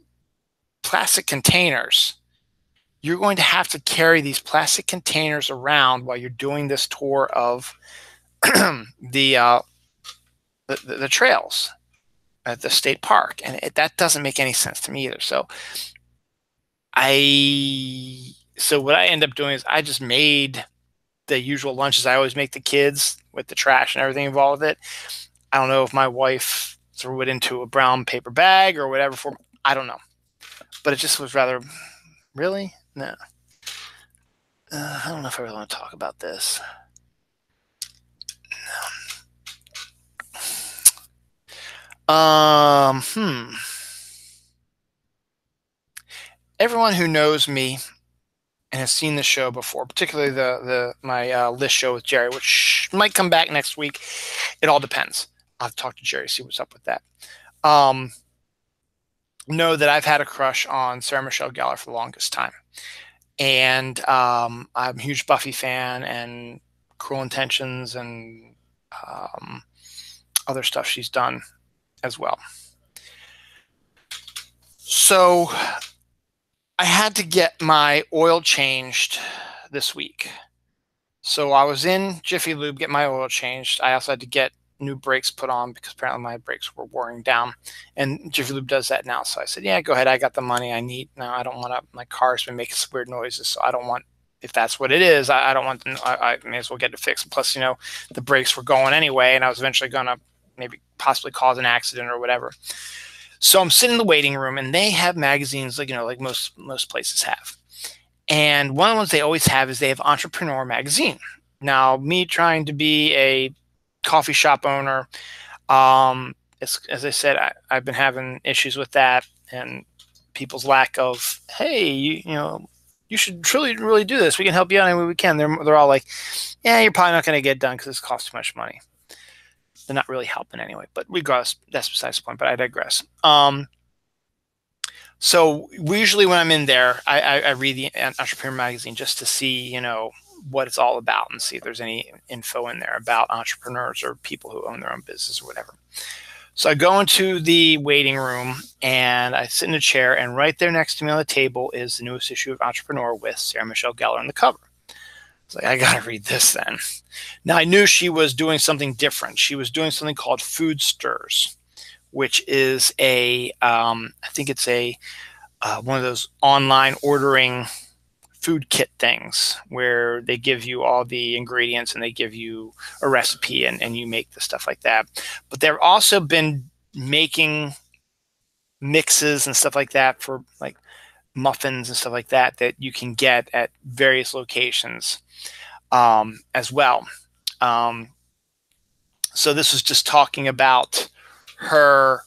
plastic containers, you're going to have to carry these plastic containers around while you're doing this tour of the trails at the state park, and that doesn't make any sense to me either. So what I end up doing is I just made the usual lunches I always make the kids with the trash and everything involved with it. I don't know if my wife threw it into a brown paper bag or whatever for, I don't know, but it just was rather, really? No. I don't know if I really want to talk about this. Everyone who knows me and has seen the show before, particularly my list show with Jerry, which might come back next week. It all depends. I'll have to talk to Jerry, see what's up with that. Know that I've had a crush on Sarah Michelle Gellar for the longest time. And I'm a huge Buffy fan, and Cruel Intentions, and other stuff she's done as well. So I had to get my oil changed this week. So I was in Jiffy Lube, get my oil changed. I also had to get new brakes put on because apparently my brakes were wearing down, and Jiffy Lube does that now. So I said, yeah, go ahead. I got the money I need. Now I don't want to, my car's been making some weird noises. So I don't want, if that's what it is, I don't want, I may as well get it fixed. Plus, the brakes were going anyway, and I was eventually going to maybe possibly cause an accident or whatever. So I'm sitting in the waiting room, and they have magazines like most places have. And one of the ones they always have is they have Entrepreneur Magazine. Now, me trying to be a coffee shop owner, as I said, I've been having issues with that, and people's lack of, hey, you should really do this. We can help you out any way we can. They're all like, yeah, you're probably not going to get done because this costs too much money. They're not really helping anyway, but regardless, that's besides the point, but I digress. So usually when I'm in there, I read the Entrepreneur Magazine just to see, what it's all about, and see if there's any info in there about entrepreneurs or people who own their own business or whatever. So I go into the waiting room, and I sit in a chair, and right there next to me on the table is the newest issue of Entrepreneur with Sarah Michelle Gellar on the cover. It's like, I got to read this then. Now, I knew she was doing something different. She was doing something called Food Stirs, which is I think it's one of those online ordering food kit things where they give you all the ingredients and they give you a recipe and you make the stuff like that. But they've also been making mixes and stuff like that for like muffins and stuff like that you can get at various locations as well. So this was just talking about her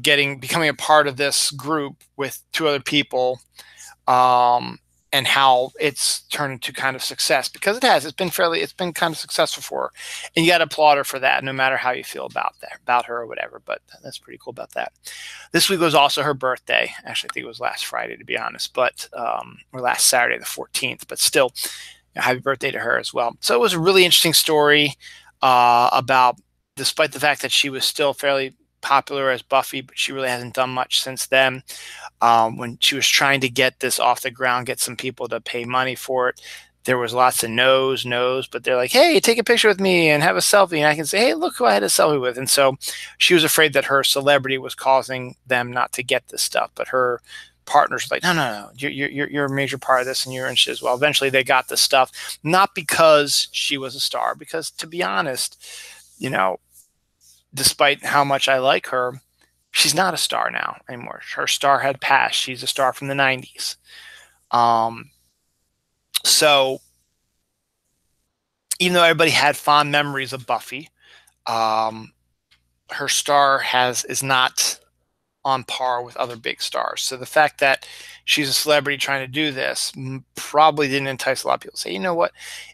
becoming a part of this group with two other people, and how it's turned into kind of success, because it's been kind of successful for her, and you got to applaud her for that, no matter how you feel about her or whatever. But that's pretty cool about that. This week was also her birthday. Actually, I think it was last Friday, to be honest, but or last Saturday, the 14th. But still, happy birthday to her as well. So it was a really interesting story about, despite the fact that she was still fairly popular as Buffy, but she really hasn't done much since then. When she was trying to get this off the ground, get some people to pay money for it, there was lots of no's, but they're like, hey, take a picture with me and have a selfie. And I can say, hey, look who I had a selfie with. And so she was afraid that her celebrity was causing them not to get this stuff. But her partners were like, no, you're a major part of this, and you're interested as well. Eventually they got the stuff, not because she was a star, because to be honest, despite how much I like her, she's not a star now anymore. Her star had passed. She's a star from the 90s. So even though everybody had fond memories of Buffy, her star is not on par with other big stars. So the fact that she's a celebrity trying to do this probably didn't entice a lot of people to say, you know what,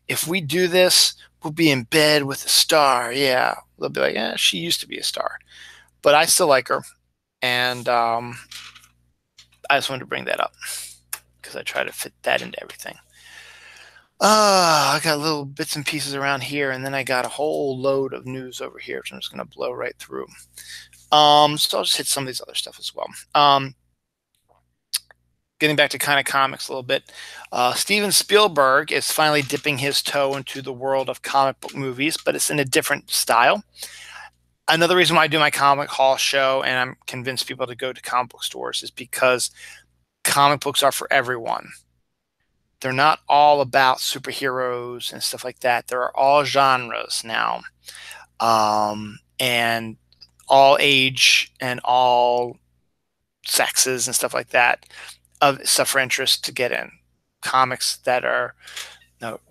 if we do this, we'll be in bed with a star. Yeah, they'll be like, yeah, she used to be a star, but I still like her, and I just wanted to bring that up because I try to fit that into everything. I got little bits and pieces around here, and then I got a whole load of news over here, which I'm just going to blow right through. So I'll just hit some of these other stuff as well. Getting back to kind of comics a little bit, Steven Spielberg is finally dipping his toe into the world of comic book movies, but it's in a different style. Another reason why I do my comic haul show, and I'm convinced people to go to comic book stores, is because comic books are for everyone. They're not all about superheroes and stuff like that. There are all genres now, and all age and all sexes and stuff like that of stuff for interest to get in. Comics that are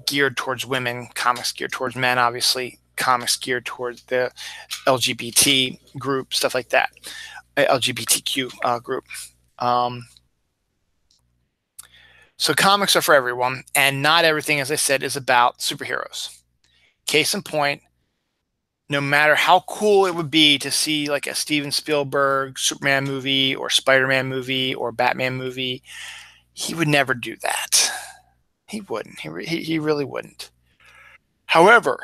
geared towards women, comics geared towards men, obviously, comics geared towards the LGBT group, stuff like that, LGBTQ group. So comics are for everyone, and not everything, as I said, is about superheroes. Case in point, no matter how cool it would be to see like a Steven Spielberg Superman movie or Spider-Man movie or Batman movie, he would never do that. He wouldn't. He really wouldn't. However,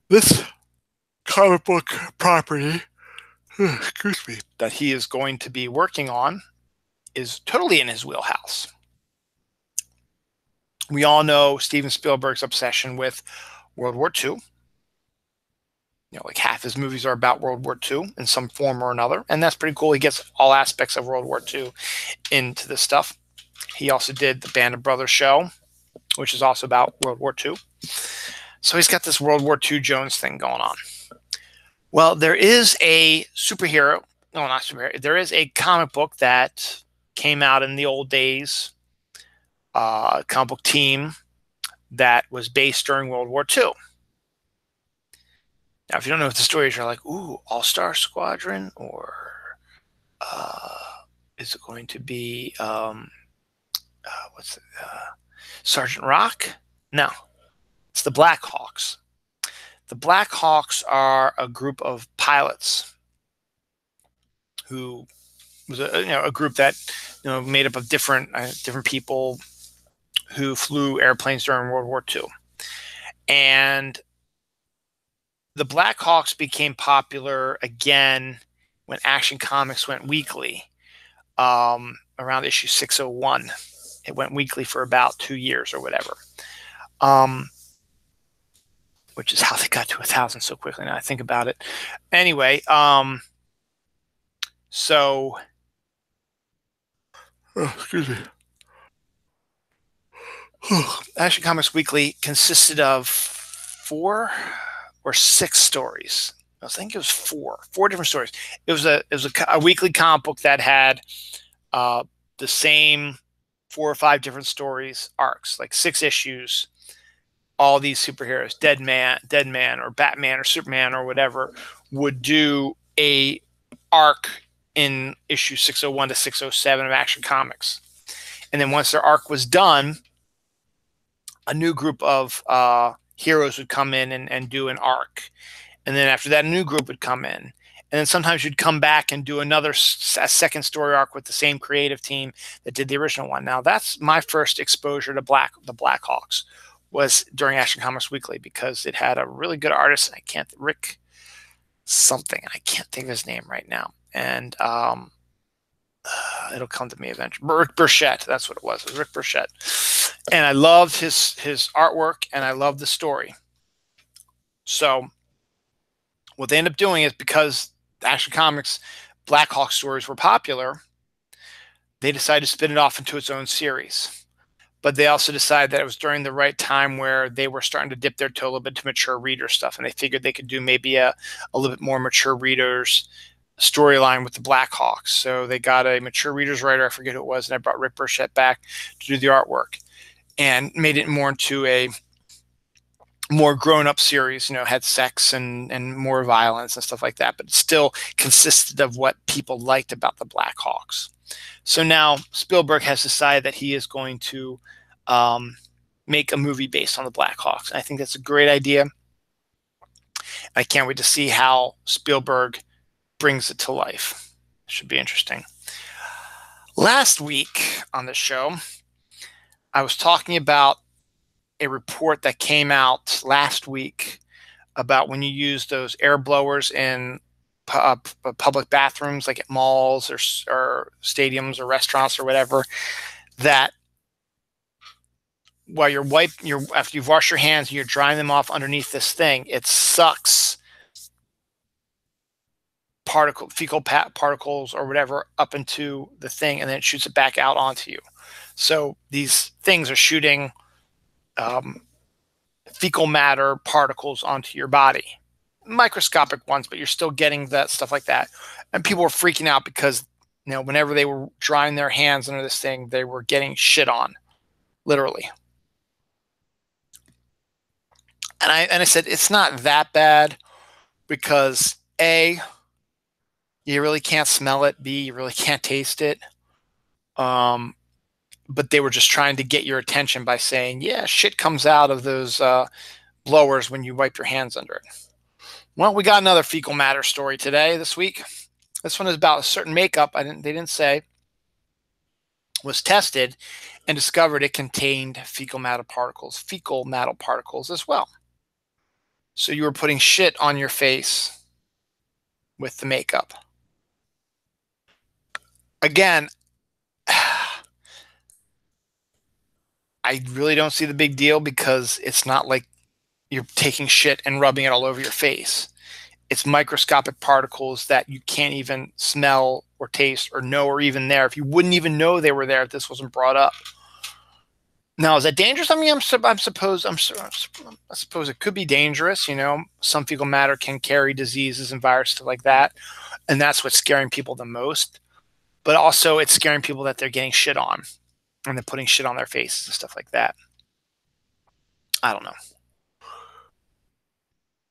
this comic book property, excuse me, that he is going to be working on is totally in his wheelhouse. We all know Steven Spielberg's obsession with World War II. Like half his movies are about World War II in some form or another, and that's pretty cool. He gets all aspects of World War II into this stuff. He also did the Band of Brothers show, which is also about World War II. So he's got this World War II Jones thing going on. Well, there is a superhero, no, not superhero, there is a comic book that came out in the old days, comic book team that was based during World War II. Now, if you don't know what the story is, you're like, ooh, All-Star Squadron, or is it going to be Sergeant Rock? No, it's the Black Hawks. The Black Hawks are a group of pilots who was a group that made up of different people who flew airplanes during World War II, and the Black Hawks became popular again when Action Comics went weekly, around issue 601. It went weekly for about 2 years or whatever, which is how they got to 1,000 so quickly. Now I think about it. Anyway, so excuse me. Action Comics Weekly consisted of 4 or 6 stories. I think it was 4 different stories. It was a weekly comic book that had the same 4 or 5 different stories arcs, like 6 issues. All these superheroes, Dead Man, or Batman, or Superman, or whatever, would do a arc in issue 601 to 607 of Action Comics, and then once their arc was done, a new group of heroes would come in and do an arc, and then after that a new group would come in, and then sometimes you'd come back and do a second story arc with the same creative team that did the original one. Now that's my first exposure to the Black Hawks, was during Action Comics Weekly, because it had a really good artist, and Rick something, I can't think of his name right now, and it'll come to me eventually. Rick Burchett, that's what it was. It was Rick Burchett. And I loved his artwork, and I loved the story. So what they ended up doing is, because Action Comics Black Hawk stories were popular, they decided to spin it off into its own series. But they also decided that it was during the right time where they were starting to dip their toe a little bit to mature reader stuff, and they figured they could do maybe a little bit more mature readers storyline with the Black Hawks. So they got a mature readers writer, I forget who it was, and I brought Rick Burchett back to do the artwork, and made it more into a more grown-up series, had sex and more violence and stuff like that, but still consisted of what people liked about the Black Hawks. So now Spielberg has decided that he is going to make a movie based on the Black Hawks. And I think that's a great idea. I can't wait to see how Spielberg brings it to life. Should be interesting. Last week on the show, I was talking about a report that came out last week about when you use those air blowers in public bathrooms, like at malls or stadiums or restaurants or whatever, that while after you've washed your hands and you're drying them off underneath this thing, it sucks fecal particles or whatever up into the thing, and then it shoots it back out onto you. So these things are shooting fecal matter particles onto your body, microscopic ones, but you're still getting that stuff like that. And people were freaking out because whenever they were drying their hands under this thing, they were getting shit on, literally. And I said it's not that bad because A, you really can't smell it. B, you really can't taste it. But they were just trying to get your attention by saying, yeah, shit comes out of those blowers when you wipe your hands under it. Well, we got another fecal matter story this week. This one is about a certain makeup, they didn't say, was tested and discovered it contained fecal matter particles as well. So you were putting shit on your face with the makeup. Again, I really don't see the big deal because it's not like you're taking shit and rubbing it all over your face. It's microscopic particles that you can't even smell or taste or know are even there. If you wouldn't even know they were there if this wasn't brought up. Now, is that dangerous? I mean, I suppose it could be dangerous. Some fecal matter can carry diseases and viruses like that, and that's what's scaring people the most. But also, it's scaring people that they're getting shit on, and they're putting shit on their faces and stuff like that. I don't know.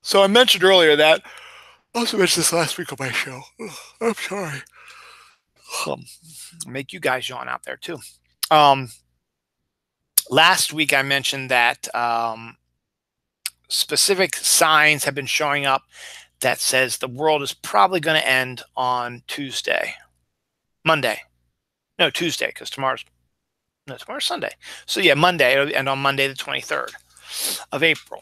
So I mentioned earlier that I also mentioned this last week on my show. I'm sorry. Make you guys yawn out there too. Last week I mentioned that specific signs have been showing up that says the world is probably going to end on Tuesday. Monday. No, Tuesday, because tomorrow's Sunday. So yeah, Monday. It'll end on Monday the 23rd of April.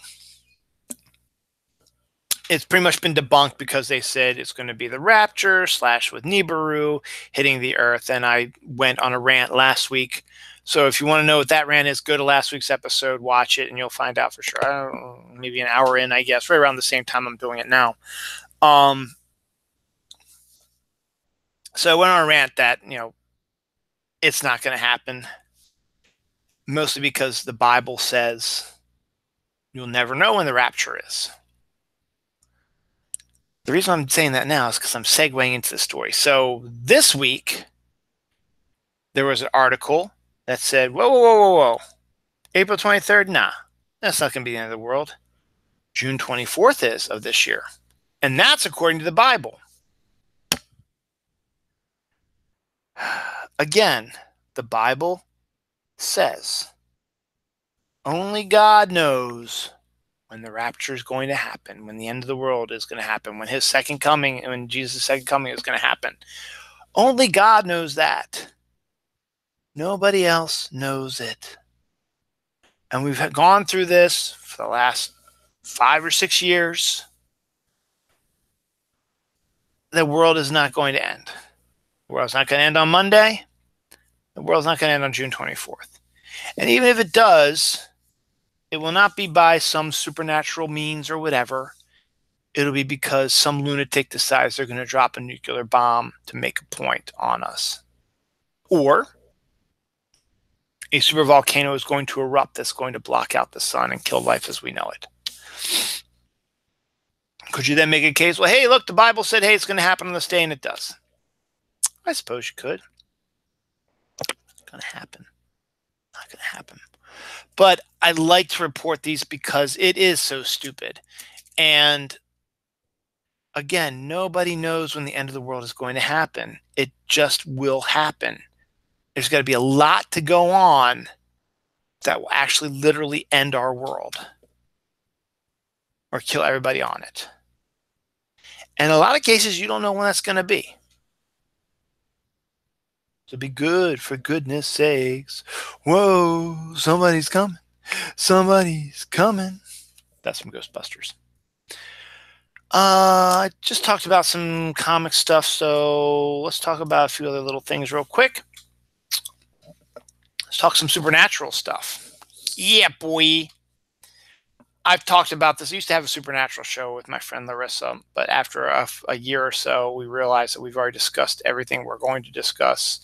It's pretty much been debunked because they said it's going to be the rapture / with Nibiru hitting the earth. And I went on a rant last week. So if you want to know what that rant is, go to last week's episode, watch it, and you'll find out for sure. I don't know, maybe an hour in, I guess, right around the same time I'm doing it now. So I went on a rant that, it's not going to happen. Mostly because the Bible says you'll never know when the rapture is. The reason I'm saying that now is because I'm segueing into the story. So this week, there was an article that said, whoa. April 23rd? Nah, that's not going to be the end of the world. June 24th is of this year. And that's according to the Bible. Again, the Bible says only God knows when the rapture is going to happen, when the end of the world is going to happen, when his second coming, when Jesus' second coming is going to happen. Only God knows that. Nobody else knows it. And we've gone through this for the last 5 or 6 years. The world is not going to end. The world's not going to end on Monday. The world's not going to end on June 24th. And even if it does, it will not be by some supernatural means or whatever. It'll be because some lunatic decides they're going to drop a nuclear bomb to make a point on us. Or a supervolcano is going to erupt that's going to block out the sun and kill life as we know it. Could you then make a case, well, hey, look, the Bible said, hey, it's going to happen on this day, and it does. I suppose you could. It's going to happen. Not going to happen. But I like to report these because it is so stupid. And again, nobody knows when the end of the world is going to happen. It just will happen. There's got to be a lot to go on that will actually literally end our world or kill everybody on it. And in a lot of cases, you don't know when that's going to be. So be good, for goodness sakes. Whoa, somebody's coming. Somebody's coming. That's from Ghostbusters. I just talked about some comic stuff, so let's talk about a few other little things real quick. Let's talk some supernatural stuff. Yeah, boy. I've talked about this. I used to have a supernatural show with my friend Larissa, but after a year or so, we realized that we've already discussed everything we're going to discuss.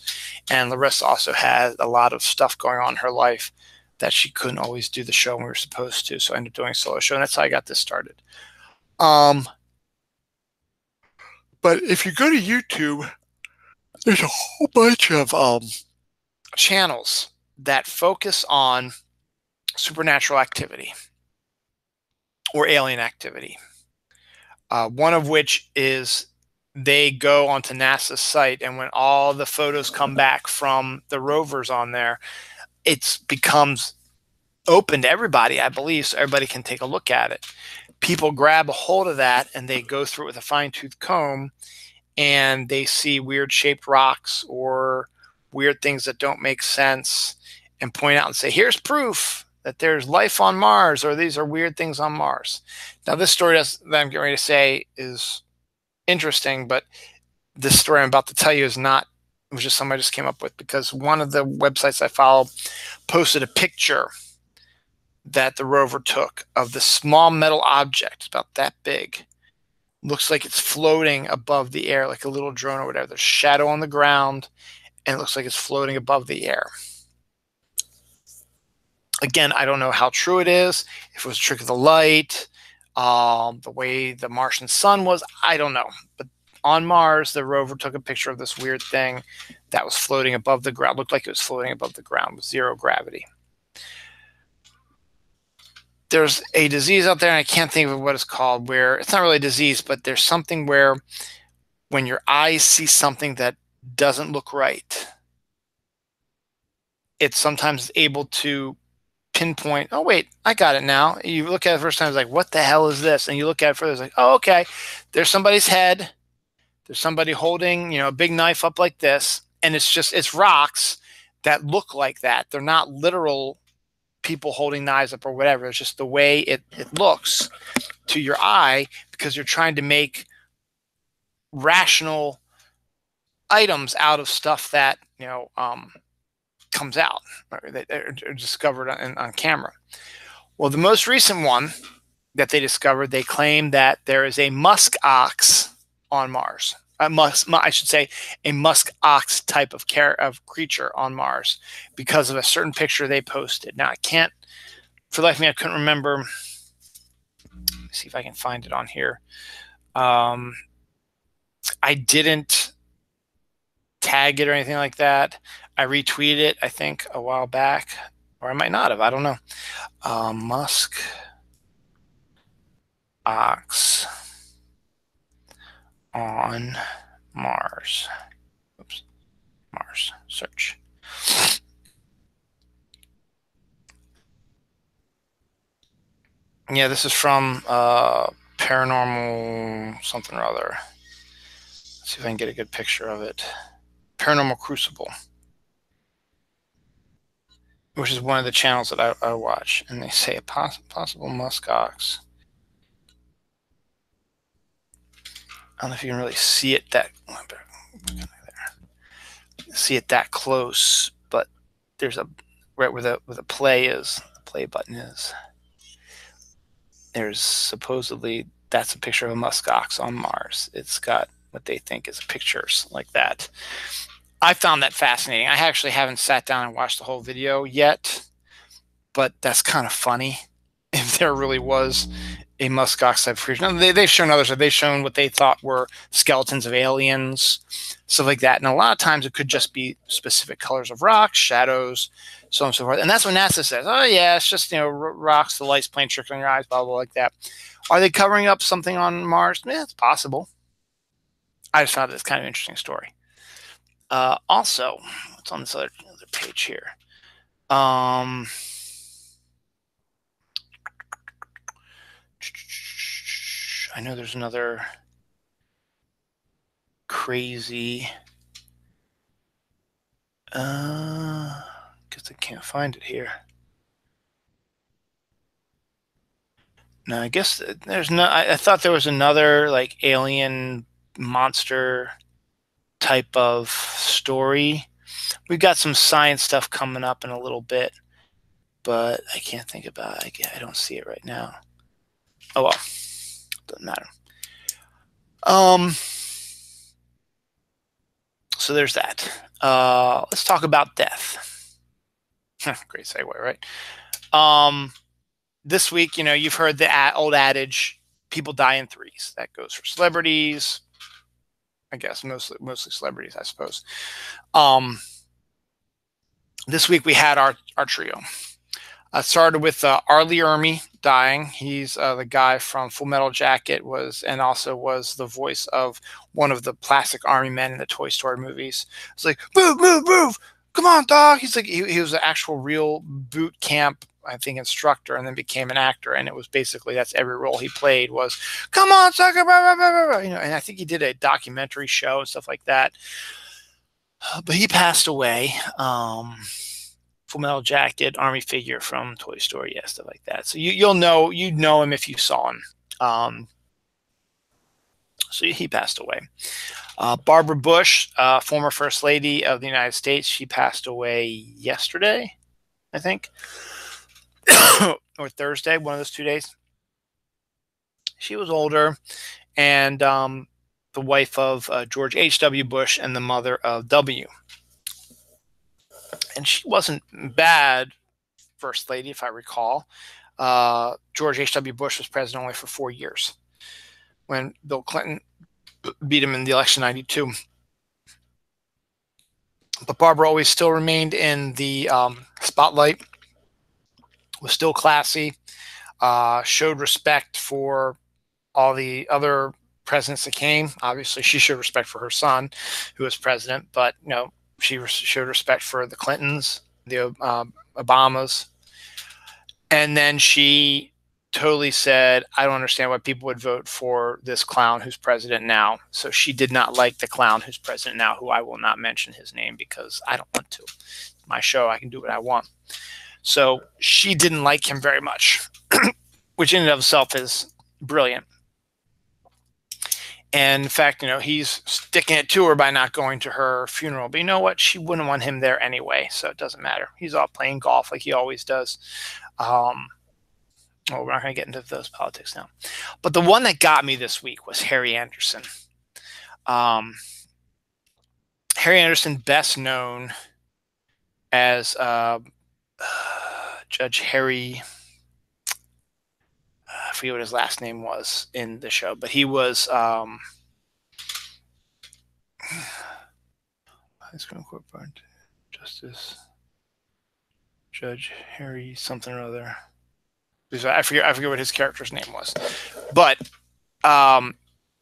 And Larissa also had a lot of stuff going on in her life that she couldn't always do the show when we were supposed to. So I ended up doing a solo show, and that's how I got this started. But if you go to YouTube, there's a whole bunch of channels that focus on supernatural activity or alien activity. One of which is they go onto NASA's site, and when all the photos come back from the rovers on there, it becomes open to everybody, I believe, so everybody can take a look at it. People grab a hold of that and they go through it with a fine-tooth comb, and they see weird shaped rocks or weird things that don't make sense and point out and say, here's proof that there's life on Mars, or these are weird things on Mars. Now, this story that I'm getting ready to say is interesting, but this story I'm about to tell you is not, it was just something I just came up with because one of the websites I follow posted a picture that the rover took of the small metal object, about that big. Looks like it's floating above the air, like a little drone or whatever. There's shadow on the ground, and it looks like it's floating above the air. Again, I don't know how true it is, if it was a trick of the light, the way the Martian sun was, I don't know. But on Mars, the rover took a picture of this weird thing that was floating above the ground. Looked like it was floating above the ground with zero gravity. There's a disease out there, and I can't think of what it's called, where it's not really a disease, but there's something where when your eyes see something that doesn't look right, it's sometimes able to pinpoint, oh, wait, I got it now. You look at it the first time, it's like, what the hell is this? And you look at it further, it's like, oh, okay, there's somebody's head. There's somebody holding, a big knife up like this, and it's rocks that look like that. They're not literal people holding knives up or whatever. It's just the way it looks to your eye, because you're trying to make rational items out of stuff that comes out, or that are discovered on camera. Well, the most recent one that they discovered, they claim that there is a musk ox on Mars. I should say a musk ox type of creature on Mars because of a certain picture they posted. Now, I can't, for the life of me, I couldn't remember. Let me see if I can find it on here. I didn't tag it or anything like that. I retweeted it, I think, a while back, or I might not have. I don't know. Musk ox on Mars. Oops. Mars. Search. Yeah, this is from Paranormal something or other. Let's see if I can get a good picture of it. Paranormal Crucible, which is one of the channels that I watch, and they say a possible musk ox. I don't know if you can really see it see it that close, but there's right where the play button is. There's supposedly, that's a picture of a musk ox on Mars. It's got what they think is pictures like that. I found that fascinating. I actually haven't sat down and watched the whole video yet, but that's kind of funny if there really was a muskox type of creature. Now, they've shown others. They've shown what they thought were skeletons of aliens, stuff like that. And a lot of times it could just be specific colors of rocks, shadows, so on and so forth. And that's what NASA says. Oh, yeah, it's just, rocks, the light's playing tricks on your eyes, blah, blah, like that. Are they covering up something on Mars? Yeah, it's possible. I just found this kind of interesting story. Also, what's on this other page here? I know there's another crazy. Guess I can't find it here. No, I guess there's no. I thought there was another like alien monster type of story. We've got some science stuff coming up in a little bit, but I can't think about it. I don't see it right now. Oh well, doesn't matter. So there's that. Let's talk about death. Great segue, right? This week, you've heard the old adage, people die in threes. That goes for celebrities, I guess, mostly celebrities, I suppose. This week we had our trio. Started with R. Lee Ermey dying. He's the guy from Full Metal Jacket, and also was the voice of one of the plastic army men in the Toy Story movies. It's like, move, move, move! Come on, dog! He's like, he was an actual real boot camp, I think, instructor, and then became an actor. And it was basically, that's every role he played was, come on, sucker! Blah, blah, blah, blah. And I think he did a documentary show and stuff like that. But he passed away. Full Metal Jacket, Army figure from Toy Story, yeah, stuff like that. So you'd know him if you saw him. So he passed away. Barbara Bush, former First Lady of the United States, she passed away yesterday, I think, or Thursday, one of those 2 days. She was older, and the wife of George H.W. Bush and the mother of W. And she wasn't bad First Lady, if I recall. George H.W. Bush was president only for 4 years when Bill Clinton beat him in the election in 92. But Barbara always still remained in the spotlight, was still classy, showed respect for all the other presidents that came. Obviously, she showed respect for her son, who was president, but she showed respect for the Clintons, the Obamas. And then she totally said, I don't understand why people would vote for this clown who's president now. So she did not like the clown who's president now, who I will not mention his name because I don't want to. My show, I can do what I want. So she didn't like him very much, which in and of itself is brilliant. And in fact, he's sticking it to her by not going to her funeral. But you know what? She wouldn't want him there anyway, so it doesn't matter. He's off playing golf like he always does. We're not going to get into those politics now. But the one that got me this week was Harry Anderson. Harry Anderson, best known as Judge Harry. I forget what his last name was in the show, but he was High School Court Justice Judge Harry something or other. I forget what his character's name was, but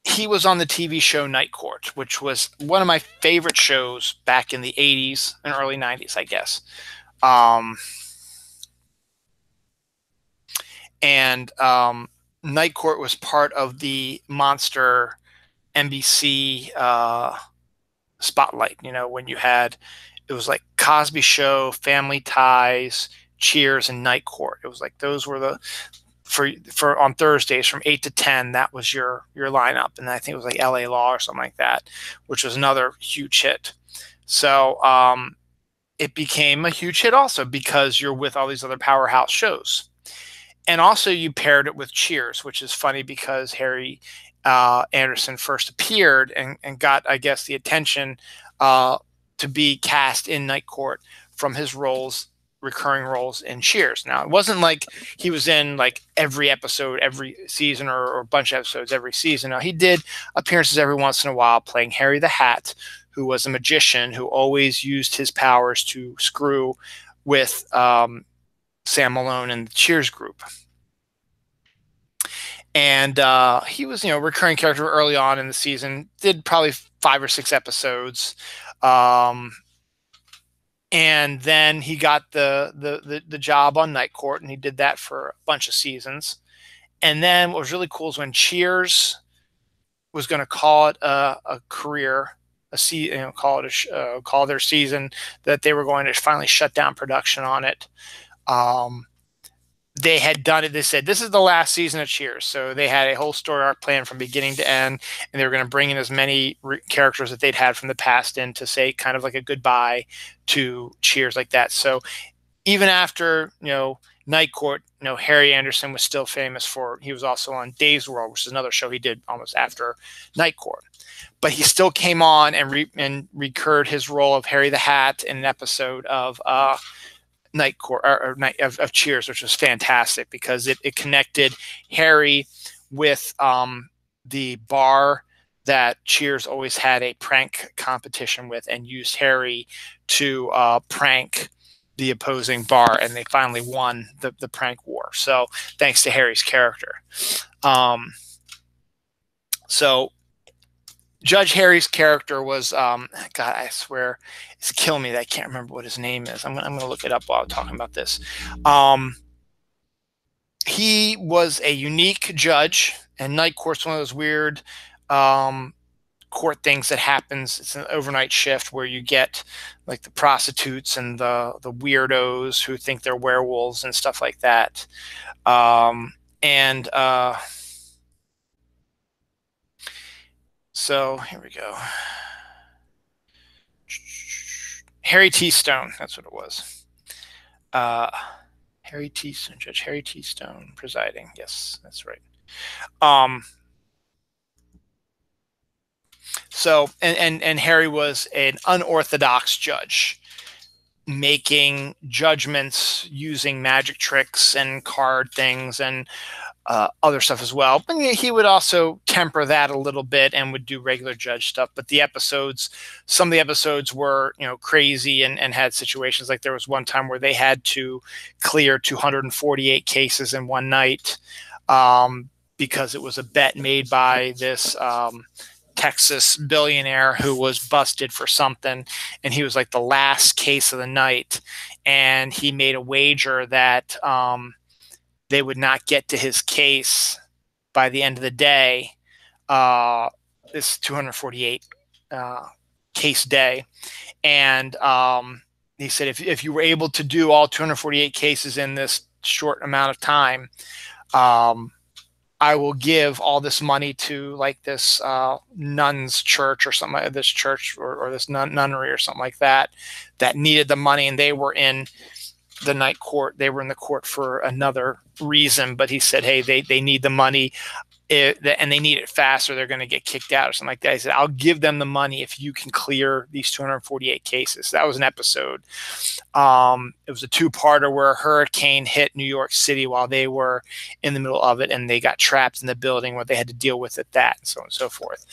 he was on the TV show Night Court, which was one of my favorite shows back in the 80s and early 90s, I guess. And Night Court was part of the monster NBC spotlight. When you had, it was like Cosby Show, Family Ties, Cheers, and Night Court. It was like those were the for on Thursdays from 8 to 10. That was your lineup, and I think it was like L.A. Law or something like that, which was another huge hit. So it became a huge hit also because you're with all these other powerhouse shows. And also you paired it with Cheers, which is funny because Harry Anderson first appeared and got, I guess, the attention to be cast in Night Court from his roles recurring roles in Cheers. Now, it wasn't like he was in like every episode, every season, or a bunch of episodes every season. Now, he did appearances every once in a while playing Harry the Hat, who was a magician who always used his powers to screw with Sam Malone and the Cheers group. And he was, a recurring character early on in the season, did probably 5 or 6 episodes. And then he got the job on Night Court, and he did that for a bunch of seasons. And then what was really cool is when Cheers was going to call it a career, call their season, that they were going to finally shut down production on it. They had done it. They said, this is the last season of Cheers. So they had a whole story arc planned from beginning to end, and they were going to bring in as many characters that they'd had from the past in to say kind of like a goodbye to Cheers like that. So even after, Night Court, Harry Anderson was still famous for, he was also on Days World, which is another show he did almost after Night Court. But he still came on and recurred his role of Harry the Hat in an episode of Night Court of Cheers, which was fantastic because it connected Harry with the bar that Cheers always had a prank competition with, and used Harry to prank the opposing bar, and they finally won the prank war. So thanks to Harry's character. So Judge Harry's character was, God, I swear, it's killing me that I can't remember what his name is. I'm going to look it up while I'm talking about this. He was a unique judge, and Night Court's one of those weird court things that happens. It's an overnight shift where you get like the prostitutes and the weirdos who think they're werewolves and stuff like that. So here we go. Harry T. Stone, that's what it was. Harry T. Stone, Judge Harry T. Stone presiding. Yes, that's right. So, and Harry was an unorthodox judge, making judgments using magic tricks and card things and other stuff as well. But he would also temper that a little bit and would do regular judge stuff. But some of the episodes were, crazy and had situations. Like there was one time where they had to clear 248 cases in one night because it was a bet made by this Texas billionaire who was busted for something, and he was like the last case of the night, and he made a wager that they would not get to his case by the end of the day, this 248 case day. And he said, if you were able to do all 248 cases in this short amount of time, I will give all this money to like this nun's church or something like this church or this nunnery or something like that needed the money, and they were in the Night Court. They were in the court for another reason, but he said, hey, they need the money and they need it fast or they're going to get kicked out or something like that. He said, I'll give them the money if you can clear these 248 cases. That was an episode. It was a 2-parter where a hurricane hit New York City while they were in the middle of it, and they got trapped in the building where they had to deal with it, and so on and so forth.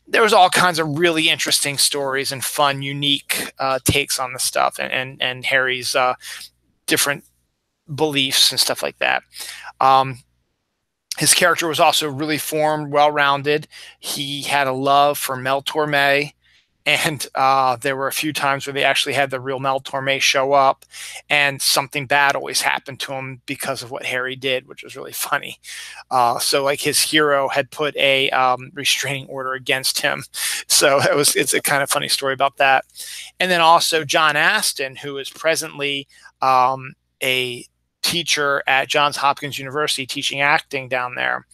There was all kinds of really interesting stories and fun, unique takes on the stuff, and Harry's different beliefs and stuff like that. His character was also really formed, well-rounded. He had a love for Mel Torme, and there were a few times where they actually had the real Mel Torme show up, and something bad always happened to him because of what Harry did, which was really funny. So like his hero had put a restraining order against him. So it's a kind of funny story about that. And then also John Astin, who is presently a teacher at Johns Hopkins University teaching acting down there.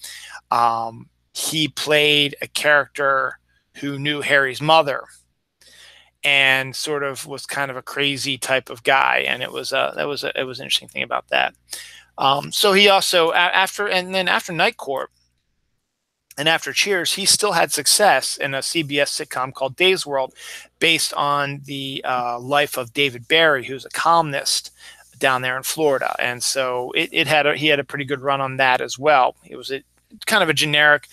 He played a character who knew Harry's mother and sort of was kind of a crazy type of guy. And it was an interesting thing about that. So he also, after Night Court and after Cheers, he still had success in a CBS sitcom called Days World, based on the life of David Barry, who's a columnist down there in Florida. And so he had a pretty good run on that as well. It was kind of a generic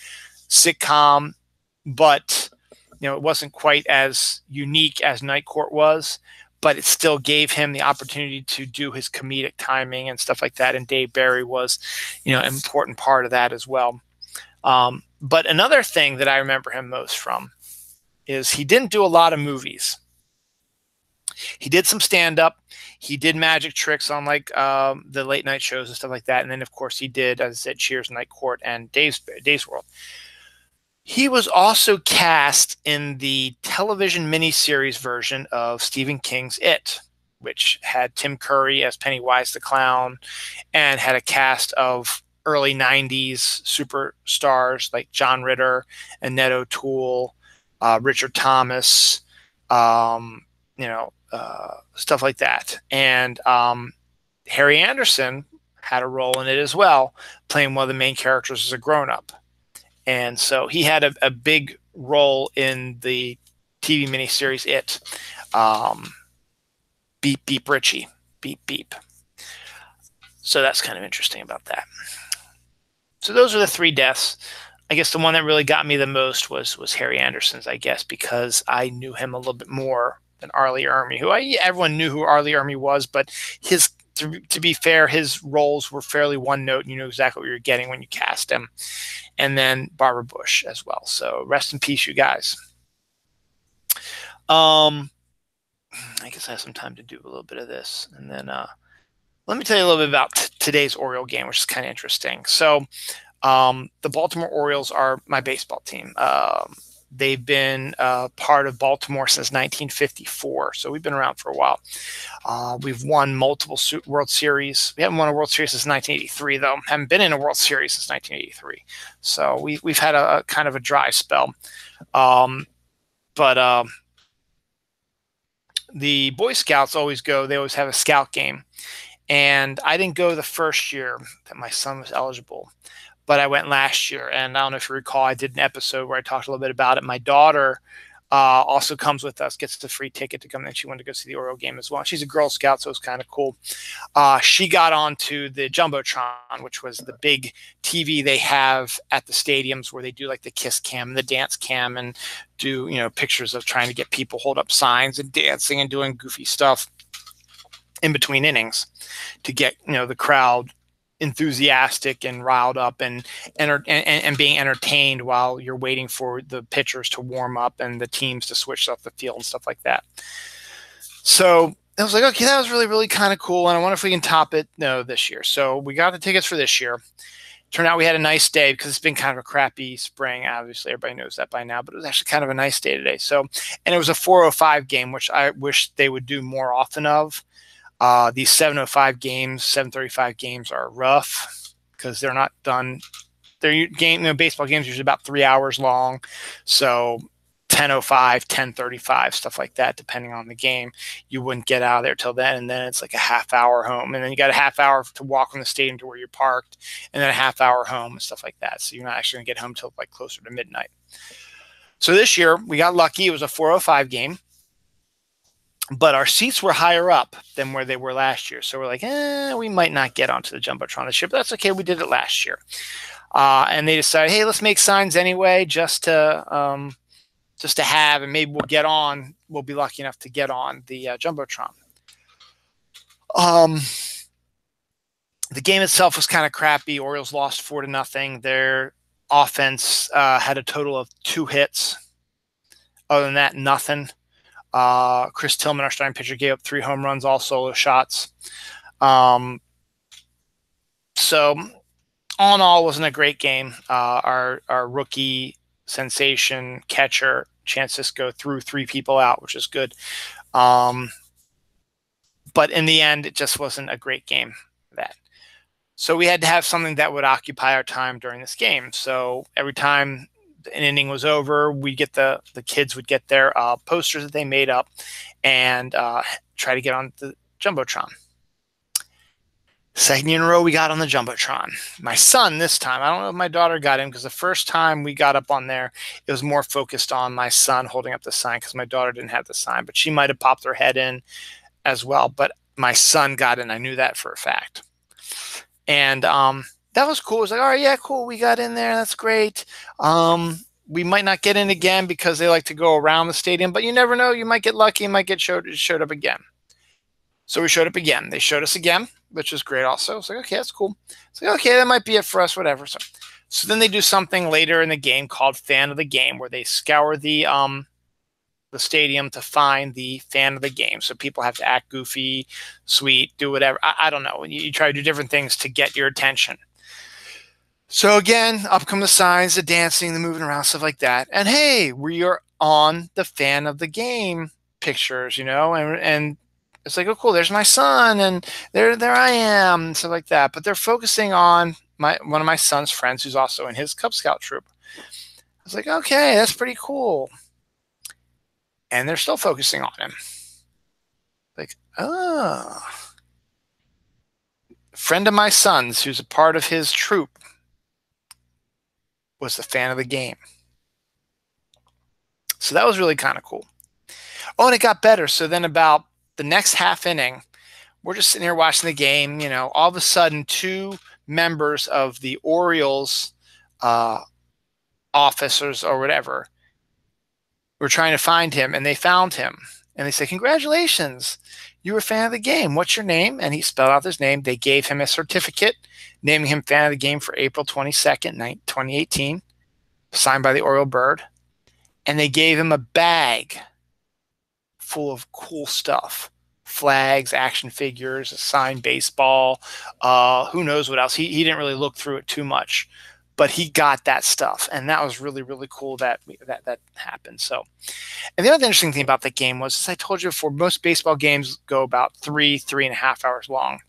sitcom, but it wasn't quite as unique as Night Court was, but it still gave him the opportunity to do his comedic timing and stuff like that. And Dave Barry was, an important part of that as well. But another thing that I remember him most from is he didn't do a lot of movies. He did some stand-up. He did magic tricks on like the late night shows and stuff like that. And then, of course, he did, as I said, Cheers, Night Court, and Dave's World. He was also cast in the television miniseries version of Stephen King's It, which had Tim Curry as Pennywise the Clown and had a cast of early 90s superstars like John Ritter, Annette O'Toole, Richard Thomas, stuff like that. And Harry Anderson had a role in it as well, playing one of the main characters as a grown-up. And so he had a big role in the TV miniseries It. Beep, beep, Richie. Beep, beep. So that's kind of interesting about that. So those are the 3 deaths. I guess the one that really got me the most was Harry Anderson's, I guess, because I knew him a little bit more than R. Lee Ermey, everyone knew who R. Lee Ermey was, but to be fair, his roles were fairly one note. You knew exactly what you were getting when you cast him. And then Barbara Bush as well. So rest in peace, you guys. I guess I have some time to do a little bit of this. And then let me tell you a little bit about today's Oriole game, which is kind of interesting. So the Baltimore Orioles are my baseball team. They've been part of Baltimore since 1954, so we've been around for a while. We've won multiple World Series. We haven't won a World Series since 1983, though. Haven't been in a World Series since 1983, so we've had a kind of a dry spell. But the Boy Scouts always go. They always have a scout game, and I didn't go the first year that my son was eligible. But I went last year, and I don't know if you recall, I did an episode where I talked a little bit about it. My daughter also comes with us, gets the free ticket to come, and she wanted to go see the Oriole game as well. She's a Girl Scout, so it was kind of cool. She got onto the Jumbotron, which was the big TV they have at the stadiums where they do like the kiss cam and the dance cam and do, pictures of trying to get people hold up signs and dancing and doing goofy stuff in between innings to get, the crowd enthusiastic and riled up and being entertained while you're waiting for the pitchers to warm up and the teams to switch off the field and stuff like that. So I was like, okay, that was really, really kind of cool. And I wonder if we can top it this year. So we got the tickets for this year. Turned out we had a nice day because it's been kind of a crappy spring. Obviously, everybody knows that by now, but it was actually kind of a nice day today. So, and it was a 4:05 game, which I wish they would do more often of. These 7:05 games, 7:35 games are rough because they're not done. Baseball games are usually about 3 hours long. So 10:05, 10:35, stuff like that, depending on the game. You wouldn't get out of there till then, and then it's like a half hour home. And then you got a half hour to walk from the stadium to where you're parked, and then a half hour home and stuff like that. So you're not actually going to get home till like closer to midnight. So this year, we got lucky. It was a 4:05 game. But our seats were higher up than where they were last year. So we're like, we might not get onto the Jumbotron this year, but that's okay. We did it last year. And they decided, hey, let's make signs anyway, just to have, and maybe we'll get on. We'll be lucky enough to get on the Jumbotron. The game itself was kind of crappy. Orioles lost 4-0. Their offense had a total of 2 hits. Other than that, nothing. Chris Tillman, our starting pitcher, gave up 3 home runs, all solo shots. So all in all, it wasn't a great game. Our rookie sensation catcher, Francisco, threw 3 people out, which is good. But in the end, it just wasn't a great game for that. So we had to have something that would occupy our time during this game. So every time an inning was over, we get the kids would get their posters that they made up and try to get on the Jumbotron. Second year in a row, we got on the Jumbotron. My son this time, I don't know if my daughter got in, because the first time we got up on there, it was more focused on my son holding up the sign because my daughter didn't have the sign, but she might have popped her head in as well. But my son got in. I knew that for a fact. And that was cool. It was like, all right, yeah, cool. We got in there. That's great. We might not get in again because they like to go around the stadium, but you never know. You might get lucky. You might get showed up again. So we showed up again. They showed us again, which was great also. It's like, okay, that's cool. It's like, okay, that might be it for us, whatever. So then they do something later in the game called Fan of the Game, where they scour the stadium to find the fan of the game. So people have to act goofy, sweet, do whatever. I don't know. You try to do different things to get your attention. So again, up come the signs, the dancing, the moving around, stuff like that. And hey, we are on the fan of the game pictures, and it's like, oh, cool, there's my son, and there I am, and stuff like that. But they're focusing on one of my son's friends who's also in his Cub Scout troop. I was like, okay, that's pretty cool. And they're still focusing on him. Like, oh. Friend of my son's, who's a part of his troop, was the fan of the game. So that was really kind of cool. Oh, and it got better. So then about the next half inning, we're just sitting here watching the game. All of a sudden, two members of the Orioles officers or whatever were trying to find him, and they found him. And they said, congratulations, you were a fan of the game. What's your name? And he spelled out his name. They gave him a certificate naming him fan of the game for April 22nd, 2018, signed by the Oriole Bird. And they gave him a bag full of cool stuff. Flags, action figures, a signed baseball, who knows what else. He didn't really look through it too much, but he got that stuff. And that was really, really cool that happened. So, and the other interesting thing about that game was, as I told you before, most baseball games go about 3.5 hours long.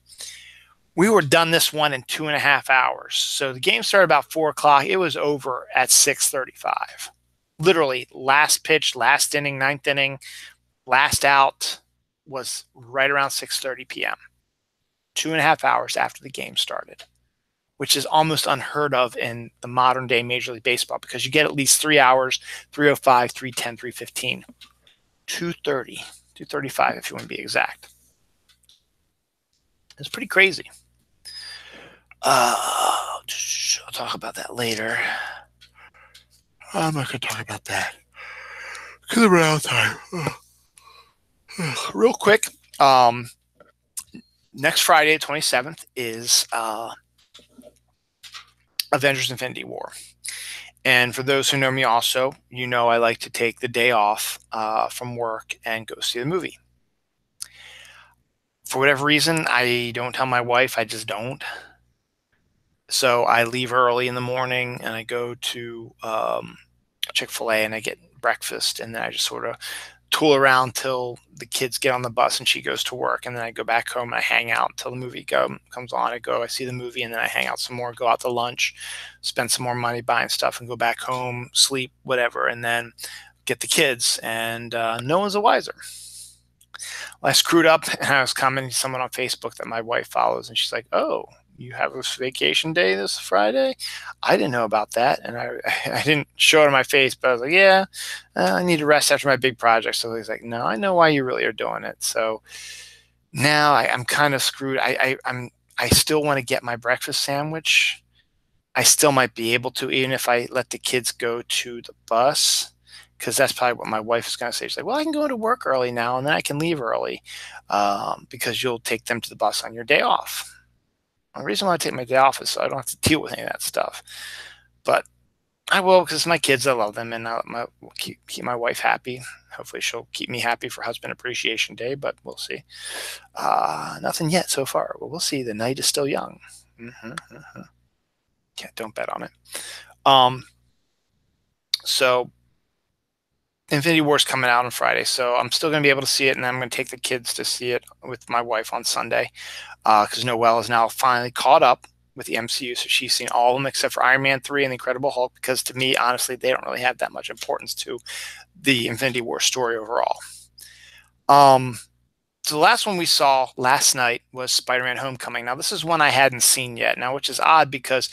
We were done this one in 2.5 hours. So the game started about 4 o'clock. It was over at 6:35. Literally, last pitch, last inning, ninth inning, last out was right around 6:30 p.m. 2.5 hours after the game started, which is almost unheard of in the modern day Major League Baseball, because you get at least 3 hours, 3:05, 3:10, 3:15, 2:30, 2:35 if you want to be exact. It's pretty crazy. I'll talk about that later. I'm not going to talk about that because we're out of time. Real quick, next Friday, 27th, is Avengers Infinity War. And for those who know me also, I like to take the day off from work and go see the movie. For whatever reason, I don't tell my wife. I just don't. So I leave early in the morning and I go to Chick-fil-A and I get breakfast, and then I just sort of tool around till the kids get on the bus and she goes to work, and then I go back home and I hang out until the movie comes on. I see the movie, and then I hang out some more, go out to lunch, spend some more money buying stuff, and go back home, sleep, whatever, and then get the kids, and no one's the wiser. Well, I screwed up, and I was commenting to someone on Facebook that my wife follows, and she's like, oh, you have a vacation day this Friday? I didn't know about that. And I didn't show it on my face, but I was like, yeah, I need to rest after my big project. So he's like, no, I know why you really are doing it. So now I'm kind of screwed. I still want to get my breakfast sandwich. I still might be able to, even if I let the kids go to the bus, because that's probably what my wife is going to say. She's like, well, I can go to work early now, and then I can leave early because you'll take them to the bus on your day off. The reason why I take my day off is so I don't have to deal with any of that stuff. But I will, because it's my kids. I love them, and I'll keep my wife happy. Hopefully she'll keep me happy for Husband Appreciation Day, but we'll see. Nothing yet so far. But we'll see. The night is still young. Yeah, don't bet on it. So Infinity War is coming out on Friday, so I'm still going to be able to see it, and I'm going to take the kids to see it with my wife on Sunday, because Noelle is now finally caught up with the MCU, so she's seen all of them except for Iron Man 3 and the Incredible Hulk, because to me, honestly, they don't really have that much importance to the Infinity War story overall. So the last one we saw last night was Spider-Man Homecoming. Now, this is one I hadn't seen yet, now, which is odd because,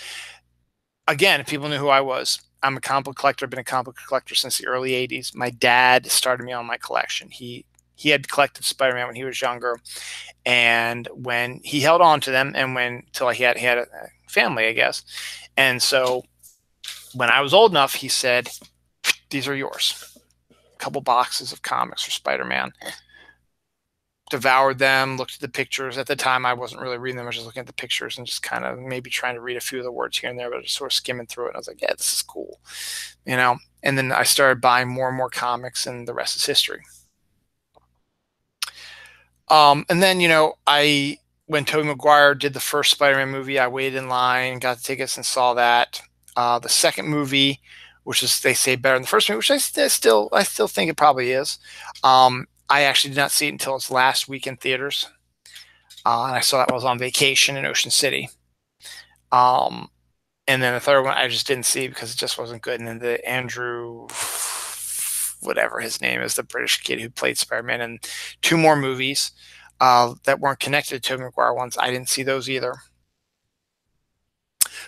again, if people knew who I was, I'm a comic book collector. I've been a comic book collector since the early 80s. My dad started me on my collection. He he had collected Spider-Man when he was younger, and when he held on to them, and when till he had a family, I guess. And so when I was old enough, he said, "These are yours." A couple boxes of comics for Spider-Man. Devoured them, looked at the pictures. At the time, I wasn't really reading them. I was just looking at the pictures and just kind of maybe trying to read a few of the words here and there, but just sort of skimming through it. And I was like, yeah, this is cool, you know? And then I started buying more and more comics, and the rest is history. And then, when Tobey Maguire did the first Spider-Man movie, I waited in line, got the tickets, and saw that. The second movie, which is, they say, better than the first movie, which I still think it probably is. I actually did not see it until its last week in theaters, and I saw that while I was on vacation in Ocean City. And then the third one I just didn't see because it just wasn't good. And then the Andrew, whatever his name is, the British kid who played Spider-Man in two more movies that weren't connected to Tobey Maguire ones, I didn't see those either.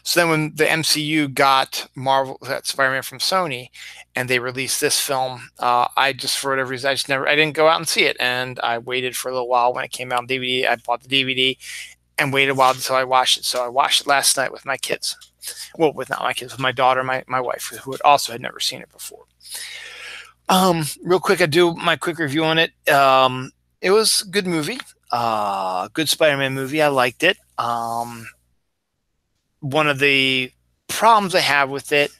So then when the MCU got Marvel, that Spider-Man from Sony, and they released this film, I just, for whatever reason, I didn't go out and see it. And I waited for a little while when it came out on DVD. I bought the DVD and waited a while until I watched it. So I watched it last night with my kids. Well, with not my kids, with my daughter, my wife, who had never seen it before. Real quick, I do my quick review on it. It was a good movie, good Spider-Man movie. I liked it. One of the problems I have with it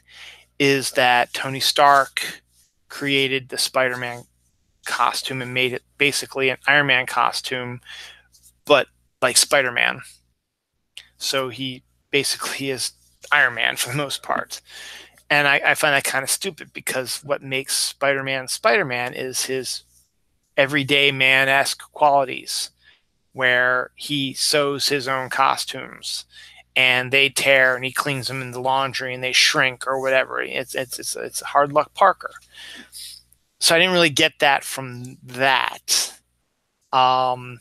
is that Tony Stark created the Spider-Man costume and made it basically an Iron Man costume, but like Spider-Man. So he basically is Iron Man for the most part. And I find that kind of stupid, because what makes Spider-Man Spider-Man is his everyday man-esque qualities, where he sews his own costumes and they tear, and he cleans them in the laundry and they shrink or whatever. It's a hard luck Parker. So I didn't really get that from that. But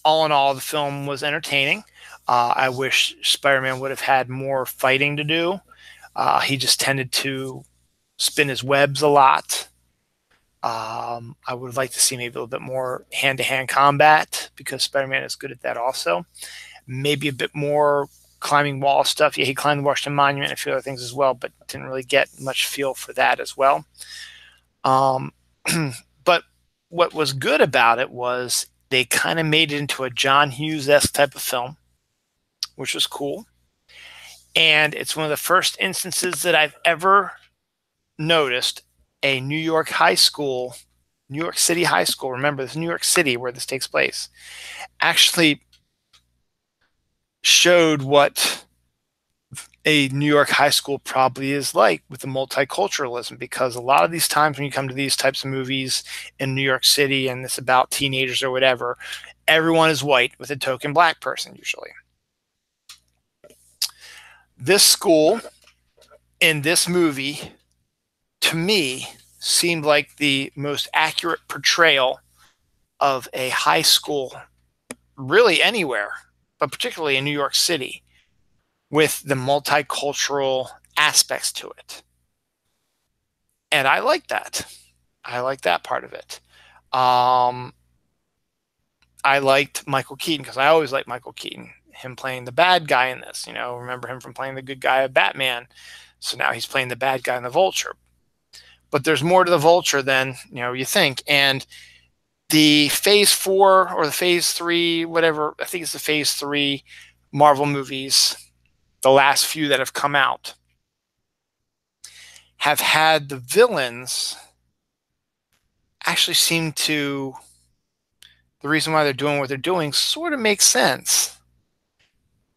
all in all, the film was entertaining. I wish Spider-Man would have had more fighting to do. He just tended to spin his webs a lot. I would like to see maybe a little bit more hand-to-hand combat, because Spider-Man is good at that also. Maybe a bit more climbing wall stuff. Yeah, he climbed the Washington Monument and a few other things as well, but didn't really get much feel for that as well. But what was good about it was they kind of made it into a John Hughes-esque type of film, which was cool. And it's one of the first instances that I've ever noticed a New York City high school, remember, this is New York City where this takes place, actually showed what a New York high school probably is like, with the multiculturalism. Because a lot of these times when you come to these types of movies in New York City and it's about teenagers or whatever, everyone is white with a token black person usually. This school in this movie, to me, seemed like the most accurate portrayal of a high school, really anywhere, but particularly in New York City, with the multicultural aspects to it. And I like that. I like that part of it. I liked Michael Keaton, because I always liked Michael Keaton. Him playing the bad guy in this, remember him from playing the good guy of Batman. So now he's playing the bad guy in the Vulture. But there's more to the Vulture than you think. And the Phase 4 or the Phase 3, whatever, I think it's the Phase 3 Marvel movies, the last few that have come out, have had the villains actually seem to, the reason why they're doing what they're doing sort of makes sense.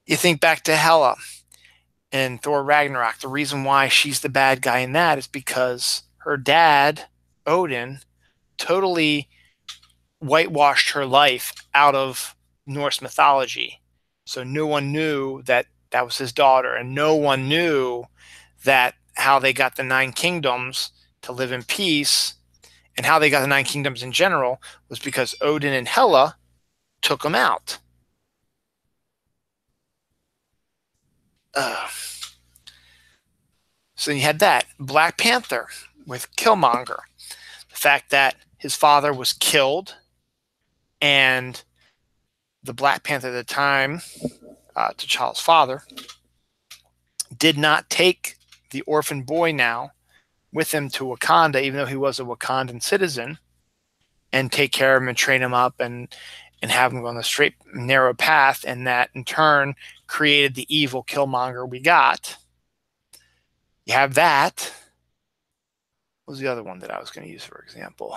You think back to Hela in Thor Ragnarok. The reason why she's the bad guy in that is because her dad, Odin, totally whitewashed her life out of Norse mythology. So no one knew that that was his daughter, and no one knew that how they got the 9 kingdoms to live in peace, and how they got the 9 kingdoms in general was because Odin and Hela took them out. So you had that. Black Panther with Killmonger. fact that his father was killed, and the Black Panther at the time, T'Challa's father, did not take the orphan boy now with him to Wakanda, even though he was a Wakandan citizen, and take care of him and train him up and have him go on the straight, narrow path. And that in turn created the evil Killmonger we got. You have that. What was the other one that I was going to use, for example?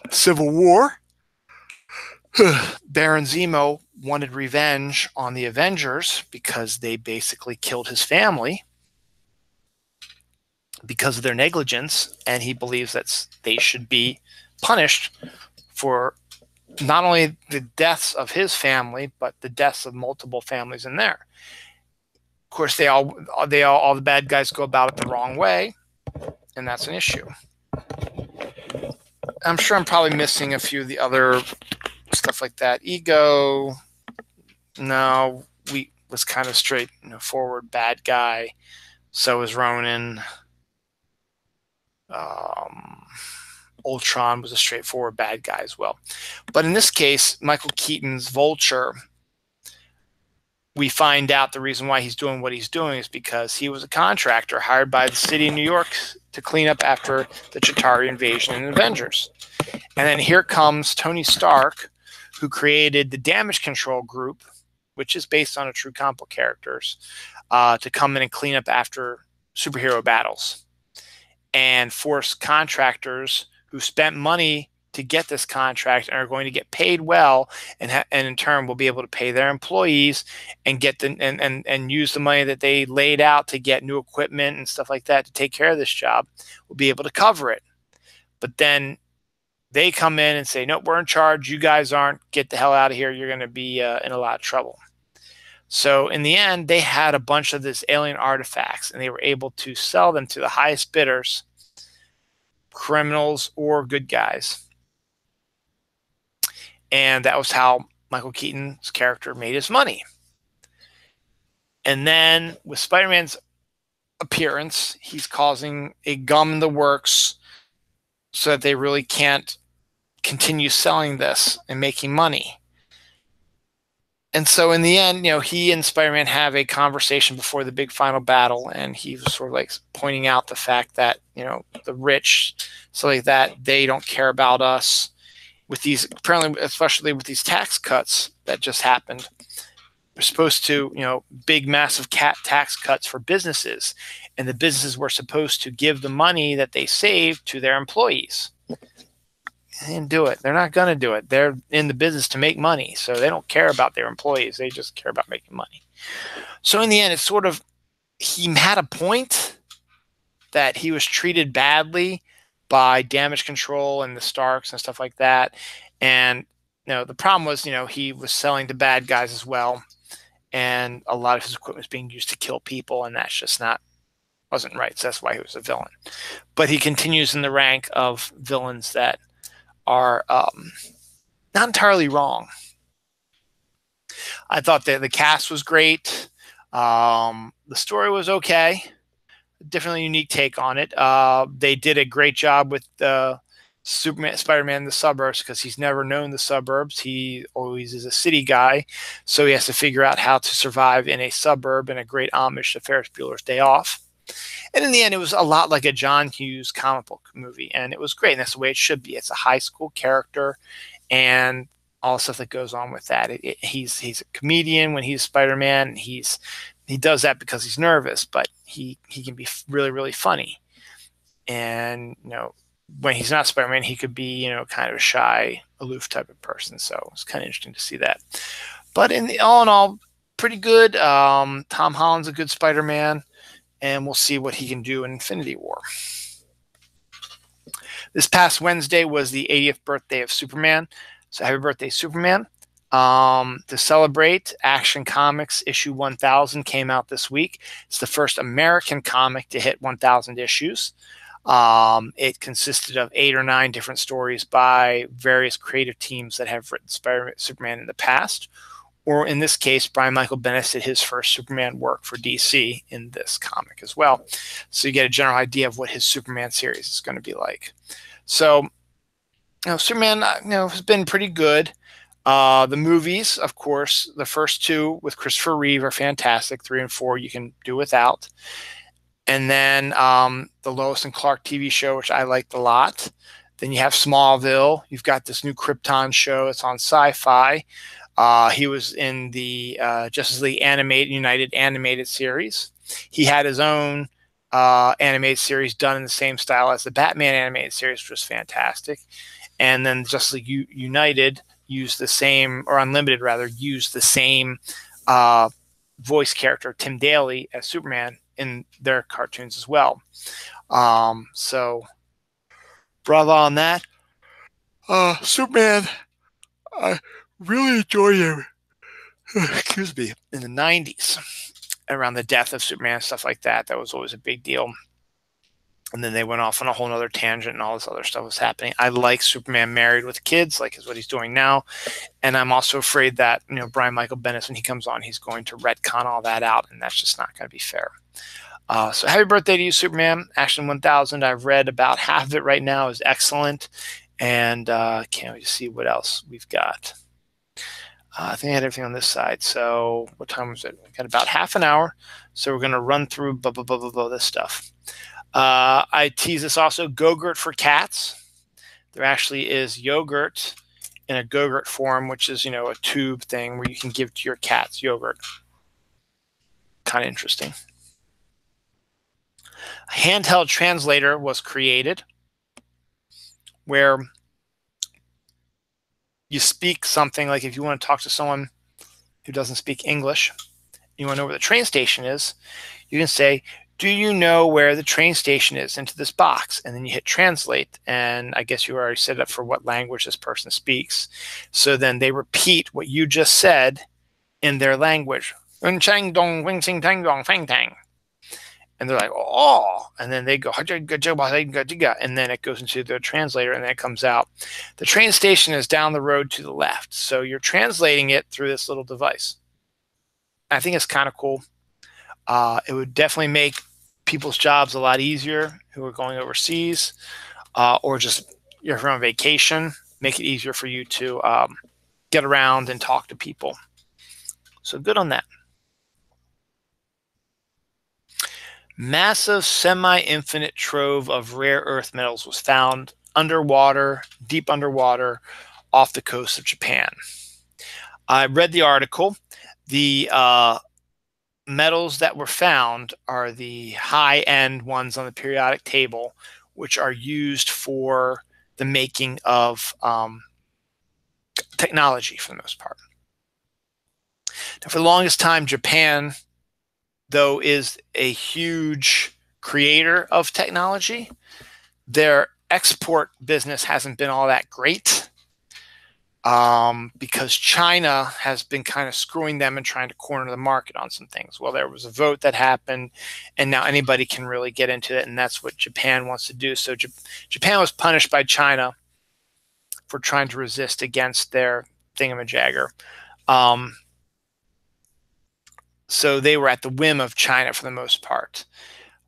Civil War. Baron Zemo wanted revenge on the Avengers because they basically killed his family because of their negligence, and he believes that they should be punished for not only the deaths of his family, but the deaths of multiple families in there. Of course, all the bad guys go about it the wrong way, and that's an issue. I'm sure I'm probably missing a few of the other stuff like that. Ego, no, was kind of straight, forward bad guy. So is Ronan. Ultron was a straightforward bad guy as well. But in this case, Michael Keaton's Vulture, we find out the reason why he's doing what he's doing is because he was a contractor hired by the city of New York to clean up after the Chitauri invasion in Avengers. And then here comes Tony Stark, who created the Damage Control Group, which is based on a true comic book characters, to come in and clean up after superhero battles and force contractors who spent money to get this contract and are going to get paid well, and in turn will be able to pay their employees and get and use the money that they laid out to get new equipment and stuff like that to take care of this job, will be able to cover it. But then they come in and say, "Nope, we're in charge. You guys aren't. Get the hell out of here. You're going to be in a lot of trouble." So in the end, they had a bunch of this alien artifacts, and they were able to sell them to the highest bidders, criminals or good guys. And that was how Michael Keaton's character made his money. And then with Spider-Man's appearance, he's causing a gum in the works so that they really can't continue selling this and making money. And so in the end, he and Spider-Man have a conversation before the big final battle, and he was sort of like pointing out the fact that, the rich, so like that, they don't care about us. With these, apparently, especially with these tax cuts that just happened, they're supposed to, big, massive tax cuts for businesses, and the businesses were supposed to give the money that they saved to their employees. They didn't do it. They're not going to do it. They're in the business to make money, so they don't care about their employees. They just care about making money. So in the end, it's sort of, he had a point that he was treated badly by Damage Control and the Starks and stuff like that. And, the problem was, he was selling to bad guys as well. And a lot of his equipment was being used to kill people. And that's just wasn't right. So that's why he was a villain. But he continues in the rank of villains that are not entirely wrong. I thought that the cast was great. The story was okay. Definitely unique take on it. They did a great job with Spider-Man in the suburbs, because he's never known the suburbs. He always is a city guy, so he has to figure out how to survive in a suburb, and a great homage to Ferris Bueller's Day Off. And in the end, it was a lot like a John Hughes comic book movie, and it was great. And that's the way it should be. It's a high school character, and all the stuff that goes on with that. He's a comedian when he's Spider-Man. He does that because he's nervous, but he can be really, really funny. And, when he's not Spider-Man, he could be, kind of a shy, aloof type of person. So it's kind of interesting to see that. But all in all, pretty good. Tom Holland's a good Spider-Man, and we'll see what he can do in Infinity War. This past Wednesday was the 80th birthday of Superman. So happy birthday, Superman. To celebrate, Action Comics issue 1000 came out this week. It's the first American comic to hit 1000 issues. It consisted of 8 or 9 different stories by various creative teams that have written Superman in the past or in this case, Brian Michael Bendis did his first Superman work for DC in this comic as well. So you get a general idea of what his Superman series is going to be like. So, Superman, has been pretty good. The movies, of course, the first two with Christopher Reeve are fantastic. 3 and 4 you can do without. And then the Lois and Clark TV show, which I liked a lot. Then you have Smallville. You've got this new Krypton show. It's on Sci-Fi. He was in the Justice League United animated series. He had his own animated series done in the same style as the Batman animated series, which was fantastic. And then Justice League United used the same, or Unlimited rather, used the same voice character, Tim Daly, as Superman in their cartoons as well. So, bravo on that. Superman, I really enjoyed him. Excuse me. In the 90s, around the death of Superman and stuff like that. That was always a big deal. And then they went off on a whole other tangent and all this other stuff was happening. I like Superman married with kids, like is what he's doing now. And I'm also afraid that, Brian Michael Bendis, when he comes on, he's going to retcon all that out. And that's just not going to be fair. So happy birthday to you, Superman. Action 1000. I've read about half of it right now. Is excellent. And can't wait to see what else we've got. I think I had everything on this side. So what time was it? We got about half an hour. So we're going to run through this stuff. I tease this also, Go-Gurt for cats. There actually is yogurt in a Go-Gurt form, which is, a tube thing where you can give to your cats yogurt. Kind of interesting. A handheld translator was created where you speak something, like if you want to talk to someone who doesn't speak English, you want to know where the train station is, you can say, do you know where the train station is, into this box? And then you hit translate. And I guess you already set up for what language this person speaks. So then they repeat what you just said in their language. And they're like, oh, and then they go, and then it goes into the translator and then it comes out. The train station is down the road to the left. So you're translating it through this little device. I think it's kind of cool. It would definitely make people's jobs a lot easier who are going overseas, or just if you're on vacation, make it easier for you to get around and talk to people. So good on that. Massive semi-infinite trove of rare earth metals was found underwater, deep underwater, off the coast of Japan. I read the article. The metals that were found are the high-end ones on the periodic table, which are used for the making of technology for the most part. Now, for the longest time, Japan, though, is a huge creator of technology. Their export business hasn't been all that great. Because China has been kind of screwing them and trying to corner the market on some things. Well, there was a vote that happened, and now anybody can really get into it, and that's what Japan wants to do. So Japan was punished by China for trying to resist against their thingamajagger. So they were at the whim of China for the most part.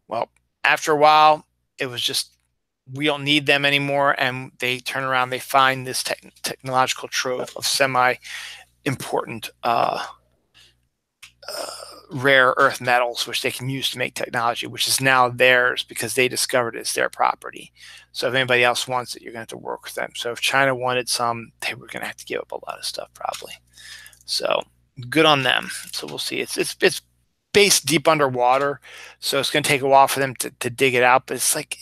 Well, after a while, it was just, we don't need them anymore, and they turn around, they find this technological trove of semi-important rare earth metals, which they can use to make technology, which is now theirs because they discovered it's their property. So if anybody else wants it, you're going to have to work with them. So if China wanted some, they were going to have to give up a lot of stuff probably. So good on them. So we'll see. It's based deep underwater, so it's going to take a while for them to dig it out, but it's like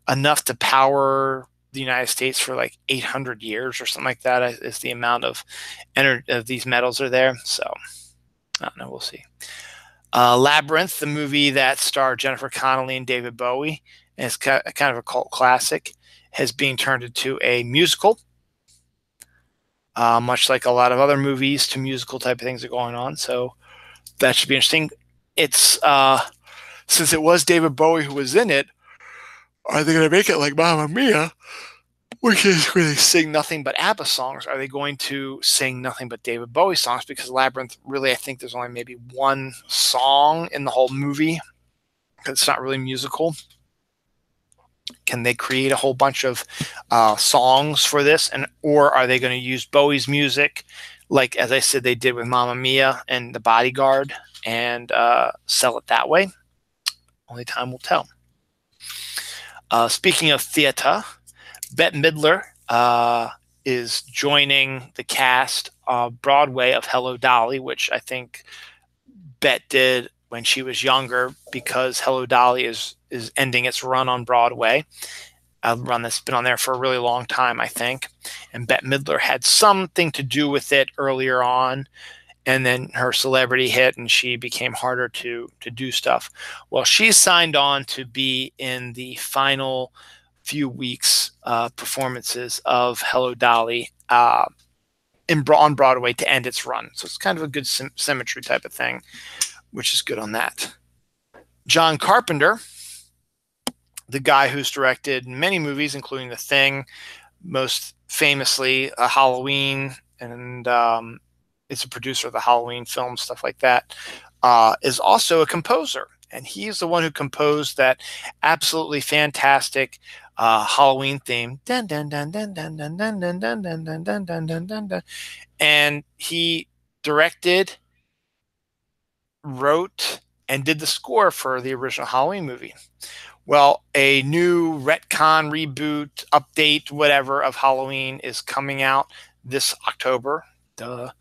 enough to power the United States for like 800 years or something like that is the amount of energy of these metals are there. So I don't know. We'll see. Labyrinth, the movie that starred Jennifer Connelly and David Bowie, and it's kind of a cult classic, has been turned into a musical. Much like a lot of other movies to musical type of things are going on. So that should be interesting. It's since it was David Bowie who was in it, are they going to make it like Mamma Mia? which is where they sing nothing but ABBA songs. Are they going to sing nothing but David Bowie songs? Because Labyrinth, really, I think there's only maybe one song in the whole movie because it's not really musical. Can they create a whole bunch of songs for this, or are they going to use Bowie's music, like as I said they did with Mamma Mia and The Bodyguard, and sell it that way? Only time will tell. Speaking of theater, Bette Midler is joining the cast of Broadway of Hello Dolly, which I think Bette did when she was younger, because Hello Dolly is ending its run on Broadway. A run that's been on there for a really long time, I think. And Bette Midler had something to do with it earlier on, and then her celebrity hit and she became harder to do stuff. Well, she's signed on to be in the final few weeks performances of Hello Dolly on Broadway to end its run. So it's kind of a good symmetry type of thing, which is good on that. John Carpenter, the guy who's directed many movies, including The Thing, most famously Halloween, and is a producer of the Halloween films, stuff like that, is also a composer. And he's the one who composed that absolutely fantastic Halloween theme. Dun, dun, dun, dun, dun, dun, dun, dun, dun, dun, dun, dun, dun, dun, dun, dun. And he directed, wrote, and did the score for the original Halloween movie. Well, a new retcon, reboot, update, whatever of Halloween is coming out this October. Duh.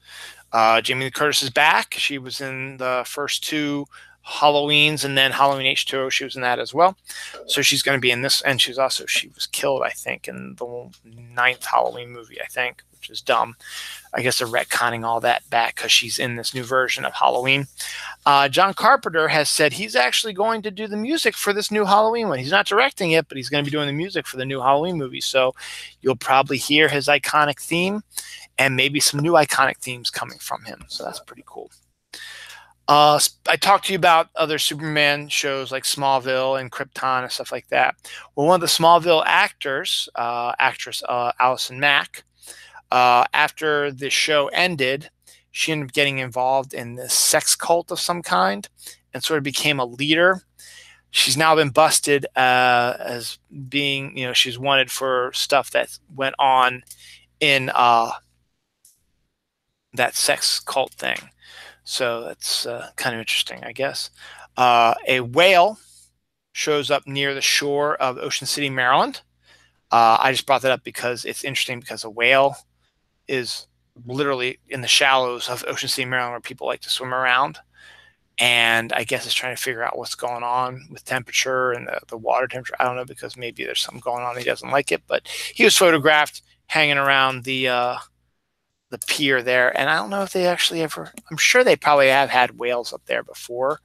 Jamie Lee Curtis is back. She was in the first two Halloweens, and then Halloween H2O, she was in that as well. So she's going to be in this, and she was killed, I think, in the 9th Halloween movie, I think, which is dumb. I guess they're retconning all that back because she's in this new version of Halloween. John Carpenter has said he's actually going to do the music for this new Halloween one. He's not directing it, but he's going to be doing the music for the new Halloween movie. So you'll probably hear his iconic theme and maybe some new iconic themes coming from him. So that's pretty cool. I talked to you about other Superman shows like Smallville and Krypton and stuff like that. Well, one of the Smallville actress Allison Mack, after the show ended, she ended up getting involved in this sex cult of some kind and sort of became a leader. She's now been busted as being, she's wanted for stuff that went on in that sex cult thing. So that's kind of interesting, I guess. A whale shows up near the shore of Ocean City, Maryland. I just brought that up because it's interesting, because a whale is literally in the shallows of Ocean City, Maryland, where people like to swim around. And I guess it's trying to figure out what's going on with temperature and the water temperature. I don't know, because maybe there's something going on. He doesn't like it. But he was photographed hanging around the pier there. And I don't know if they actually ever, I'm sure they probably have had whales up there before.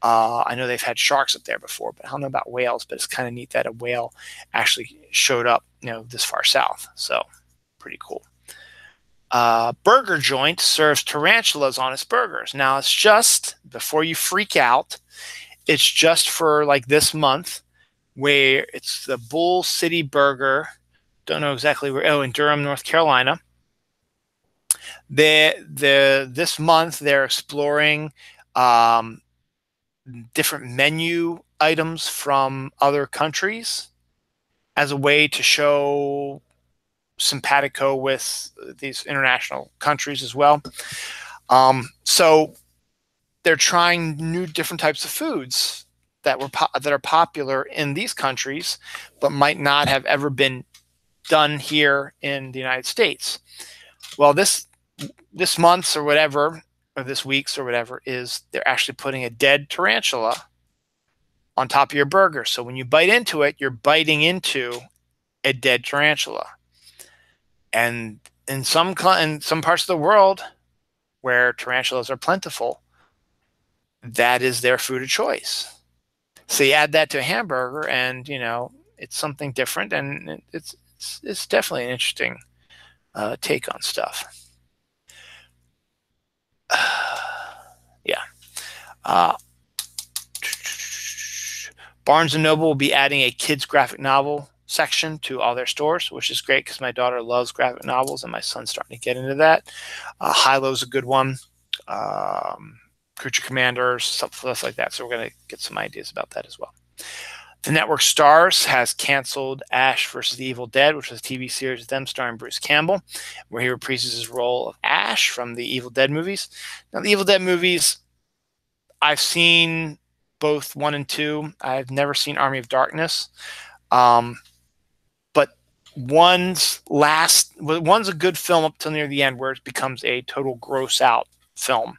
I know they've had sharks up there before, but I don't know about whales. But it's kind of neat that a whale actually showed up, this far south. So pretty cool. Burger joint serves tarantulas on its burgers. Now, it's just, before you freak out, it's just for like this month, where it's the Bull City Burger. Don't know exactly where. Oh, in Durham, North Carolina. This month they're exploring different menu items from other countries as a way to show simpatico with these international countries as well. So they're trying new different types of foods that are popular in these countries, but might not have ever been done here in the United States. Well, this month's or whatever, or this week's or whatever, is they're actually putting a dead tarantula on top of your burger. So when you bite into it, you're biting into a dead tarantula. And in some parts of the world where tarantulas are plentiful, that is their food of choice. So you add that to a hamburger, and it's something different, and it's definitely an interesting take on stuff. Yeah. Barnes & Noble will be adding a kids graphic novel section to all their stores, which is great because my daughter loves graphic novels and my son's starting to get into that. Hilo's a good one. Creature Commanders, stuff like that. So we're going to get some ideas about that as well. The network Starz has canceled Ash vs. the Evil Dead, which was a TV series with them starring Bruce Campbell, where he reprises his role of Ash from the Evil Dead movies. Now, the Evil Dead movies, I've seen both 1 and 2. I've never seen Army of Darkness. But one's a good film up till near the end, where it becomes a total gross out film.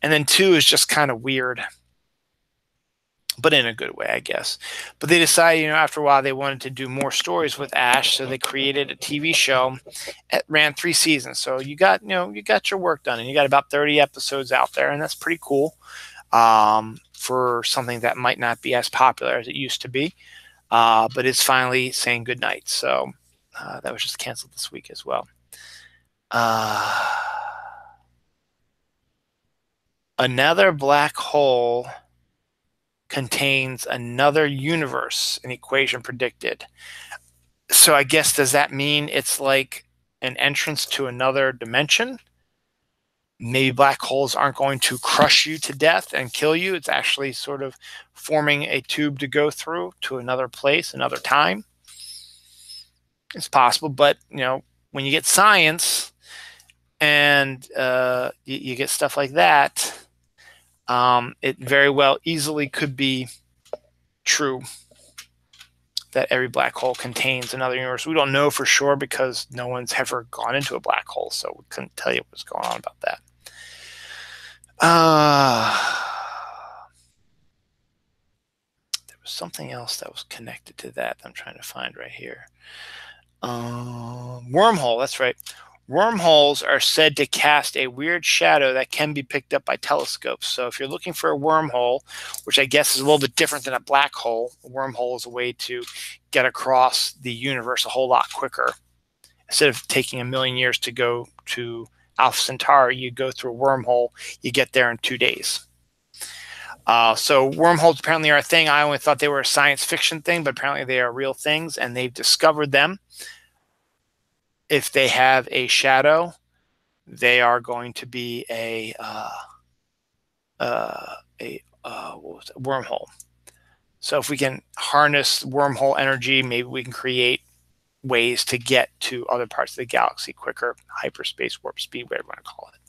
And then 2 is just kind of weird, but in a good way, I guess. But they decided, after a while, they wanted to do more stories with Ash, so they created a TV show. It ran 3 seasons, so you got your work done, and you got about 30 episodes out there, and that's pretty cool for something that might not be as popular as it used to be. But it's finally saying goodnight, so that was just canceled this week as well. Another black hole contains another universe, an equation predicted. So I guess, does that mean it's like an entrance to another dimension? Maybe black holes aren't going to crush you to death and kill you. It's actually sort of forming a tube to go through to another place, another time. It's possible, but when you get science and you get stuff like that, it very well easily could be true that every black hole contains another universe. We don't know for sure because no one's ever gone into a black hole, so we couldn't tell you what's going on about that. There was something else that was connected to that I'm trying to find right here. Wormhole, that's right. Wormholes are said to cast a weird shadow that can be picked up by telescopes. So if you're looking for a wormhole, which I guess is a little bit different than a black hole, a wormhole is a way to get across the universe a whole lot quicker. Instead of taking 1 million years to go to Alpha Centauri, you go through a wormhole, you get there in 2 days. So wormholes apparently are a thing. I only thought they were a science fiction thing, but apparently they are real things, and they've discovered them. If they have a shadow, they are going to be a wormhole. So if we can harness wormhole energy, maybe we can create ways to get to other parts of the galaxy quicker, hyperspace, warp speed, whatever you want to call it.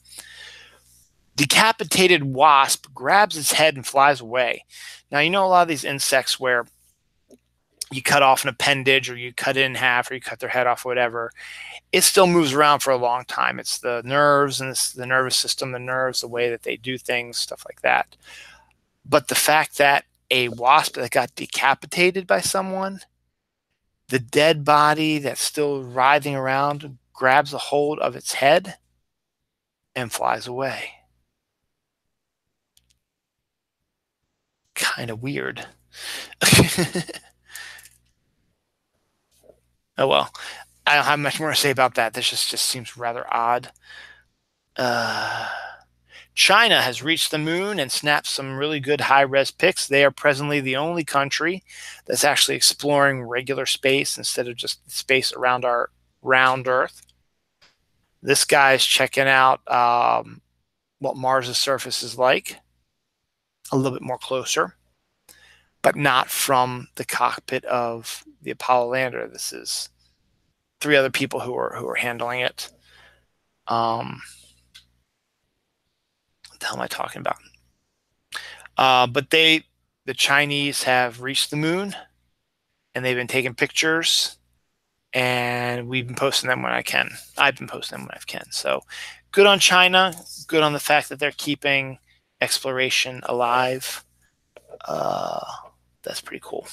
Decapitated wasp grabs its head and flies away. Now, a lot of these insects where you cut off an appendage, or you cut it in half, or you cut their head off, or whatever, it still moves around for a long time. It's the nerves and the nervous system, the nerves, the way that they do things, stuff like that. But the fact that a wasp that got decapitated by someone, the dead body that's still writhing around grabs a hold of its head and flies away. Kind of weird. Oh, well, I don't have much more to say about that. This just seems rather odd. China has reached the moon and snapped some really good high-res pics. They are presently the only country that's actually exploring regular space instead of just space around our round Earth. This guy is checking out what Mars' surface is like a little bit more closer, but not from the cockpit of the Apollo lander. This is 3 other people who are handling it. What the hell am I talking about? But the Chinese have reached the moon, and they've been taking pictures, and we've been posting them when I can. I've been posting them when I can. So good on China. Good on the fact that they're keeping exploration alive. That's pretty cool.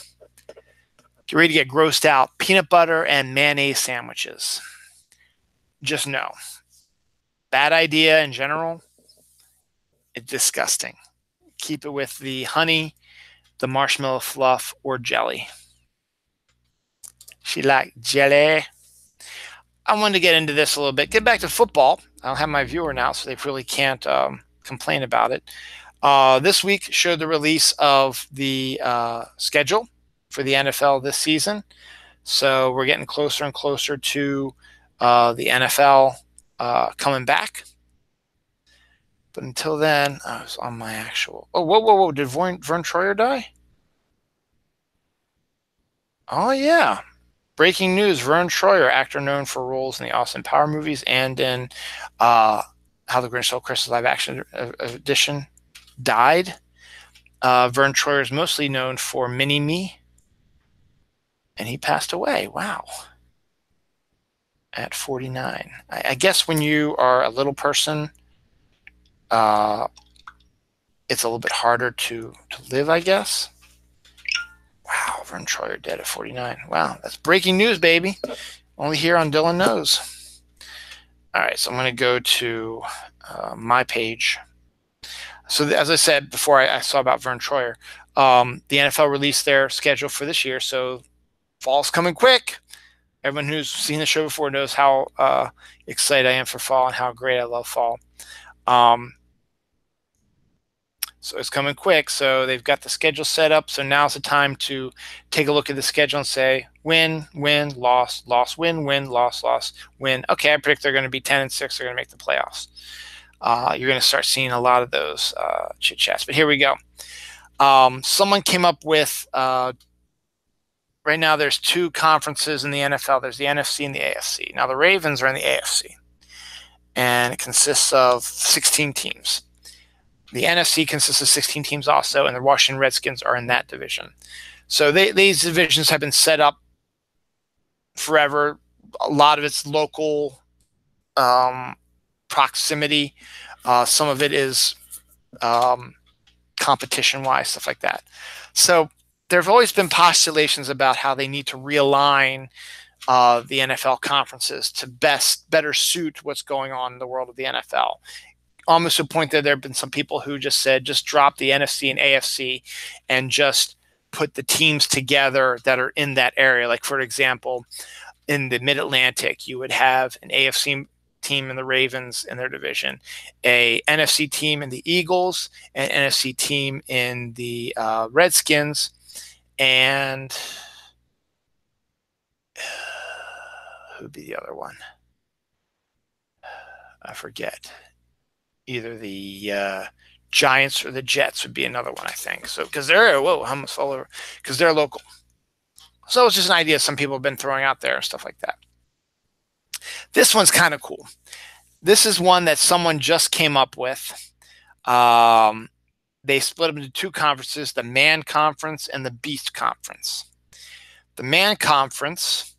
Get ready to get grossed out. Peanut butter and mayonnaise sandwiches. Just no. Bad idea in general. It's disgusting. Keep it with the honey, the marshmallow fluff, or jelly. She liked jelly. I wanted to get into this a little bit. Get back to football. I'll have my viewer now, so they really can't complain about it. This week showed the release of the schedule for the NFL this season. So we're getting closer and closer to the NFL coming back. But until then, I was on my actual. Oh, whoa! Did Vern Troyer die? Oh yeah. Breaking news: Vern Troyer, actor known for roles in the Austin Power movies and in How the Grinch Stole Christmas live action edition, died. Vern Troyer is mostly known for Mini-Me, and he passed away. Wow. At 49. I guess when you are a little person, it's a little bit harder to live, I guess. Wow, Vern Troyer dead at 49. Wow, that's breaking news, baby. Only here on Dylan Knows. All right, so I'm going to go to my page. So as I said before, I saw about Vern Troyer. The NFL released their schedule for this year, so fall's coming quick. Everyone who's seen the show before knows how excited I am for fall and how great I love fall. So it's coming quick. So they've got the schedule set up. So now's the time to take a look at the schedule and say win, win, loss, loss, win, win, loss, loss, win. Okay, I predict they're going to be 10-6. They're going to make the playoffs. You're going to start seeing a lot of those chit chats. But here we go. Someone came up with right now there's two conferences in the NFL. There's the NFC and the AFC. Now the Ravens are in the AFC, and it consists of 16 teams. The NFC consists of 16 teams also, and the Washington Redskins are in that division. So these divisions have been set up forever. A lot of it's local proximity. Some of it is competition-wise, stuff like that. So there have always been postulations about how they need to realign the NFL conferences to better suit what's going on in the world of the NFL. Almost to a point that there have been some people who just said, just drop the NFC and AFC and just put the teams together that are in that area. Like, for example, in the Mid-Atlantic, you would have an AFC team in the Ravens in their division, a NFC team in the Eagles, an NFC team in the Redskins, and who would be the other one? I forget. Either the Giants or the Jets would be another one, I think. So because they're I almost fell over because they're local. So it's just an idea some people have been throwing out there and stuff like that. This one's kind of cool. This is one that someone just came up with. They split them into two conferences: the Man Conference and the Beast Conference. The Man Conference,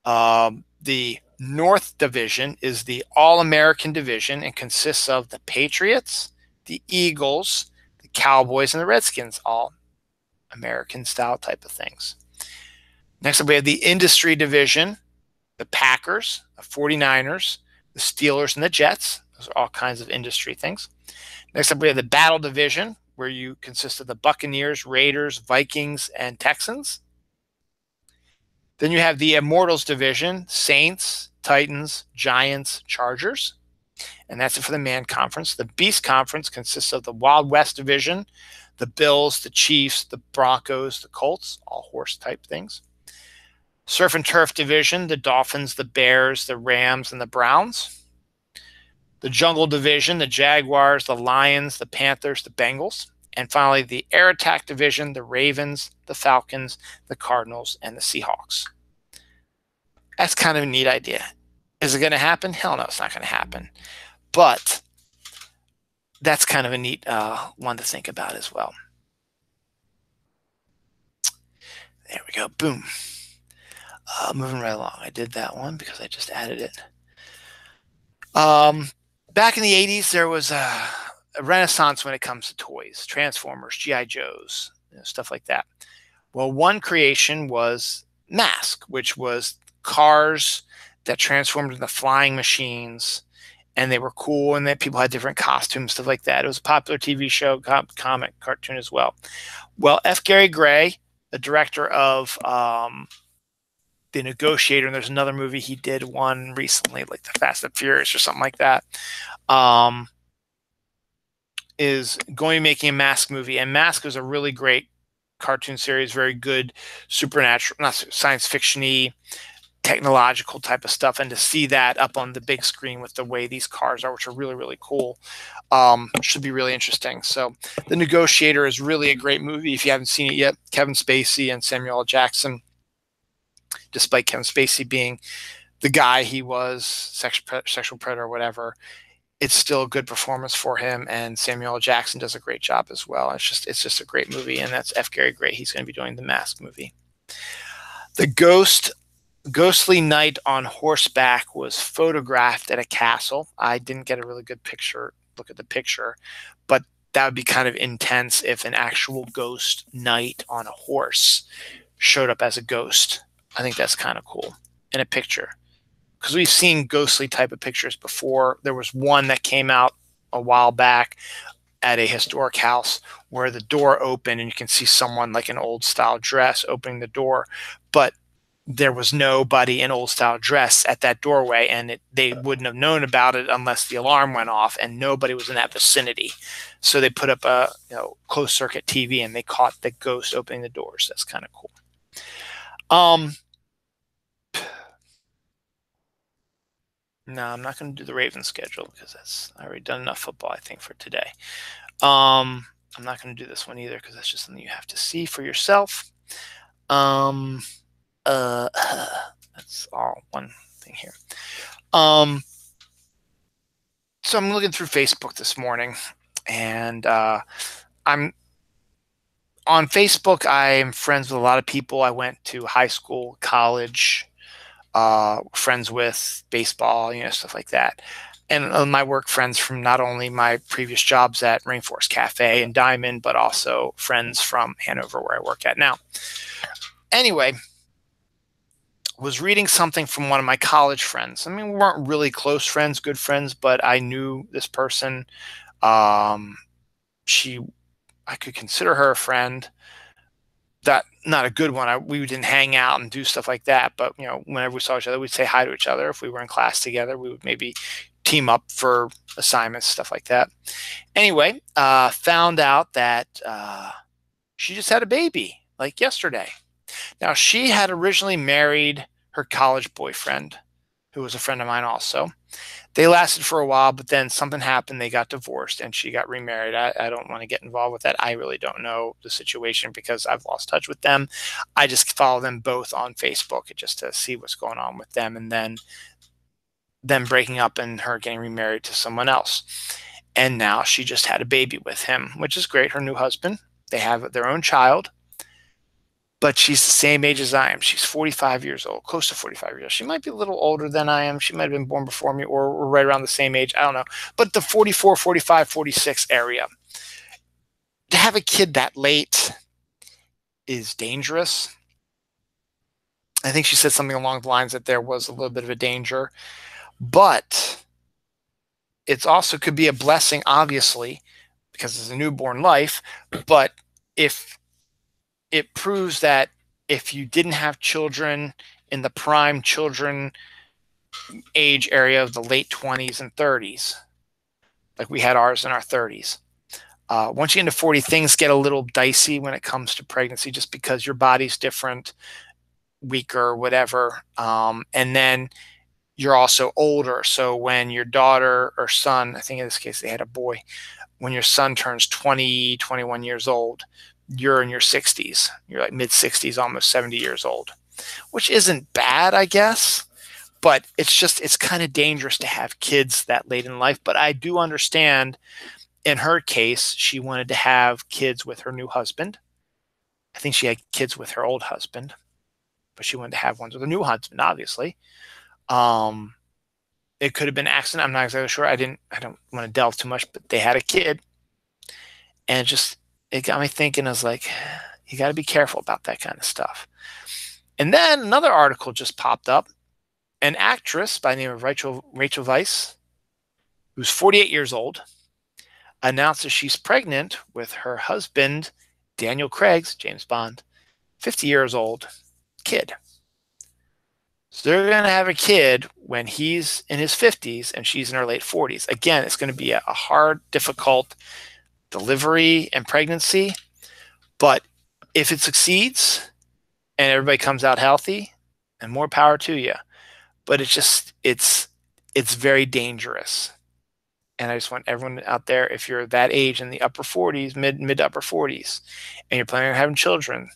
the North Division, is the All-American division and consists of the Patriots, the Eagles, the Cowboys, and the Redskins, all American style type of things. Next up, we have the Industry Division, the Packers, the 49ers, the Steelers, and the Jets. Those are all kinds of industry things. Next up, we have the Battle Division, where you consist of the Buccaneers, Raiders, Vikings, and Texans. Then you have the Immortals Division, Saints, Titans, Giants, Chargers. And that's it for the Man Conference. The Beast Conference consists of the Wild West Division, the Bills, the Chiefs, the Broncos, the Colts, all horse type things. Surf and Turf Division, the Dolphins, the Bears, the Rams, and the Browns. The Jungle Division, the Jaguars, the Lions, the Panthers, the Bengals. And finally, the Air Attack Division, the Ravens, the Falcons, the Cardinals, and the Seahawks. That's kind of a neat idea. Is it going to happen? Hell no, it's not going to happen. But that's kind of a neat one to think about as well. There we go. Boom. Moving right along. I did that one because I just added it. Back in the 80s, there was a renaissance when it comes to toys, Transformers, G.I. Joes, stuff like that. Well, one creation was Mask, which was cars that transformed into flying machines, and they were cool, and that people had different costumes, stuff like that. It was a popular TV show, comic, cartoon as well. Well, F. Gary Gray, the director of The Negotiator, and there's another movie he did one recently, like The Fast and Furious or something like that, is going to be making a Mask movie. And Mask was a really great cartoon series, very good supernatural, not science fiction-y, technological type of stuff, and to see that up on the big screen with the way these cars are, which are really, really cool, should be really interesting. So The Negotiator is really a great movie. If you haven't seen it yet, Kevin Spacey and Samuel L. Jackson, despite Kevin Spacey being the guy he was, sexual predator or whatever, it's still a good performance for him, and Samuel L. Jackson does a great job as well. It's just a great movie, and that's F. Gary Gray. He's going to be doing the Mask movie. The ghostly knight on horseback was photographed at a castle. I didn't get a really good look at the picture, but that would be kind of intense if an actual ghost knight on a horse showed up as a ghost. I think that's kind of cool in a picture, because we've seen ghostly type of pictures before. There was one that came out a while back at a historic house where the door opened and you can see someone like an old style dress opening the door, but there was nobody in old style dress at that doorway, and they wouldn't have known about it unless the alarm went off, and nobody was in that vicinity. So they put up a closed circuit TV, and they caught the ghost opening the doors. That's kind of cool. No, I'm not going to do the Ravens schedule because I already done enough football, I think, for today. I'm not going to do this one either because that's just something you have to see for yourself. That's all one thing here. So I'm looking through Facebook this morning, and I'm on Facebook. I am friends with a lot of people I went to high school, college, friends with, baseball, stuff like that. And my work friends from not only my previous jobs at Rainforest Cafe and Diamond, but also friends from Hanover where I work at now. Anyway, was reading something from one of my college friends. I mean, we weren't really close friends, good friends, but I knew this person. I could consider her a friend. That not a good one. We didn't hang out and do stuff like that, but whenever we saw each other, we'd say hi to each other. If we were in class together, we would maybe team up for assignments, stuff like that. Anyway, found out that she just had a baby like yesterday. Now, she had originally married her college boyfriend, who was a friend of mine also. They lasted for a while, but then something happened. They got divorced, and she got remarried. I don't want to get involved with that. I really don't know the situation because I've lost touch with them. I just follow them both on Facebook just to see what's going on with them, and then them breaking up and her getting remarried to someone else. And now she just had a baby with him, which is great. Her new husband. They have their own child. But she's the same age as I am. She's 45 years old, close to 45 years old. She might be a little older than I am. She might have been born before me or right around the same age. I don't know. But the 44, 45, 46 area. To have a kid that late is dangerous. I think she said something along the lines that there was a little bit of a danger. But it also could be a blessing, obviously, because it's a newborn life. But if it proves that if you didn't have children in the prime children age area of the late 20s and 30s, like we had ours in our 30s, once you get into 40, things get a little dicey when it comes to pregnancy just because your body's different, weaker, whatever. And then you're also older. So when your daughter or son, I think in this case they had a boy, when your son turns 20, 21 years old, you're in your 60s. You're like mid 60s, almost 70 years old, which isn't bad, I guess. But it's kind of dangerous to have kids that late in life. But I do understand in her case, she wanted to have kids with her new husband. I think she had kids with her old husband, but she wanted to have ones with her new husband, obviously. It could have been an accident. I'm not exactly sure. I don't want to delve too much, but they had a kid. And it got me thinking. I was like, you got to be careful about that kind of stuff. And then another article just popped up. An actress by the name of Rachel Weisz, who's 48 years old, announces she's pregnant with her husband, Daniel Craig's, James Bond, 50 years old kid. So they're going to have a kid when he's in his 50s and she's in her late 40s. Again, it's going to be a hard, difficult delivery and pregnancy, but If it succeeds and everybody comes out healthy, and more power to you. But it's very dangerous. And I just want everyone out there, if you're that age in the upper 40s, mid to upper 40s, and you're planning on having children,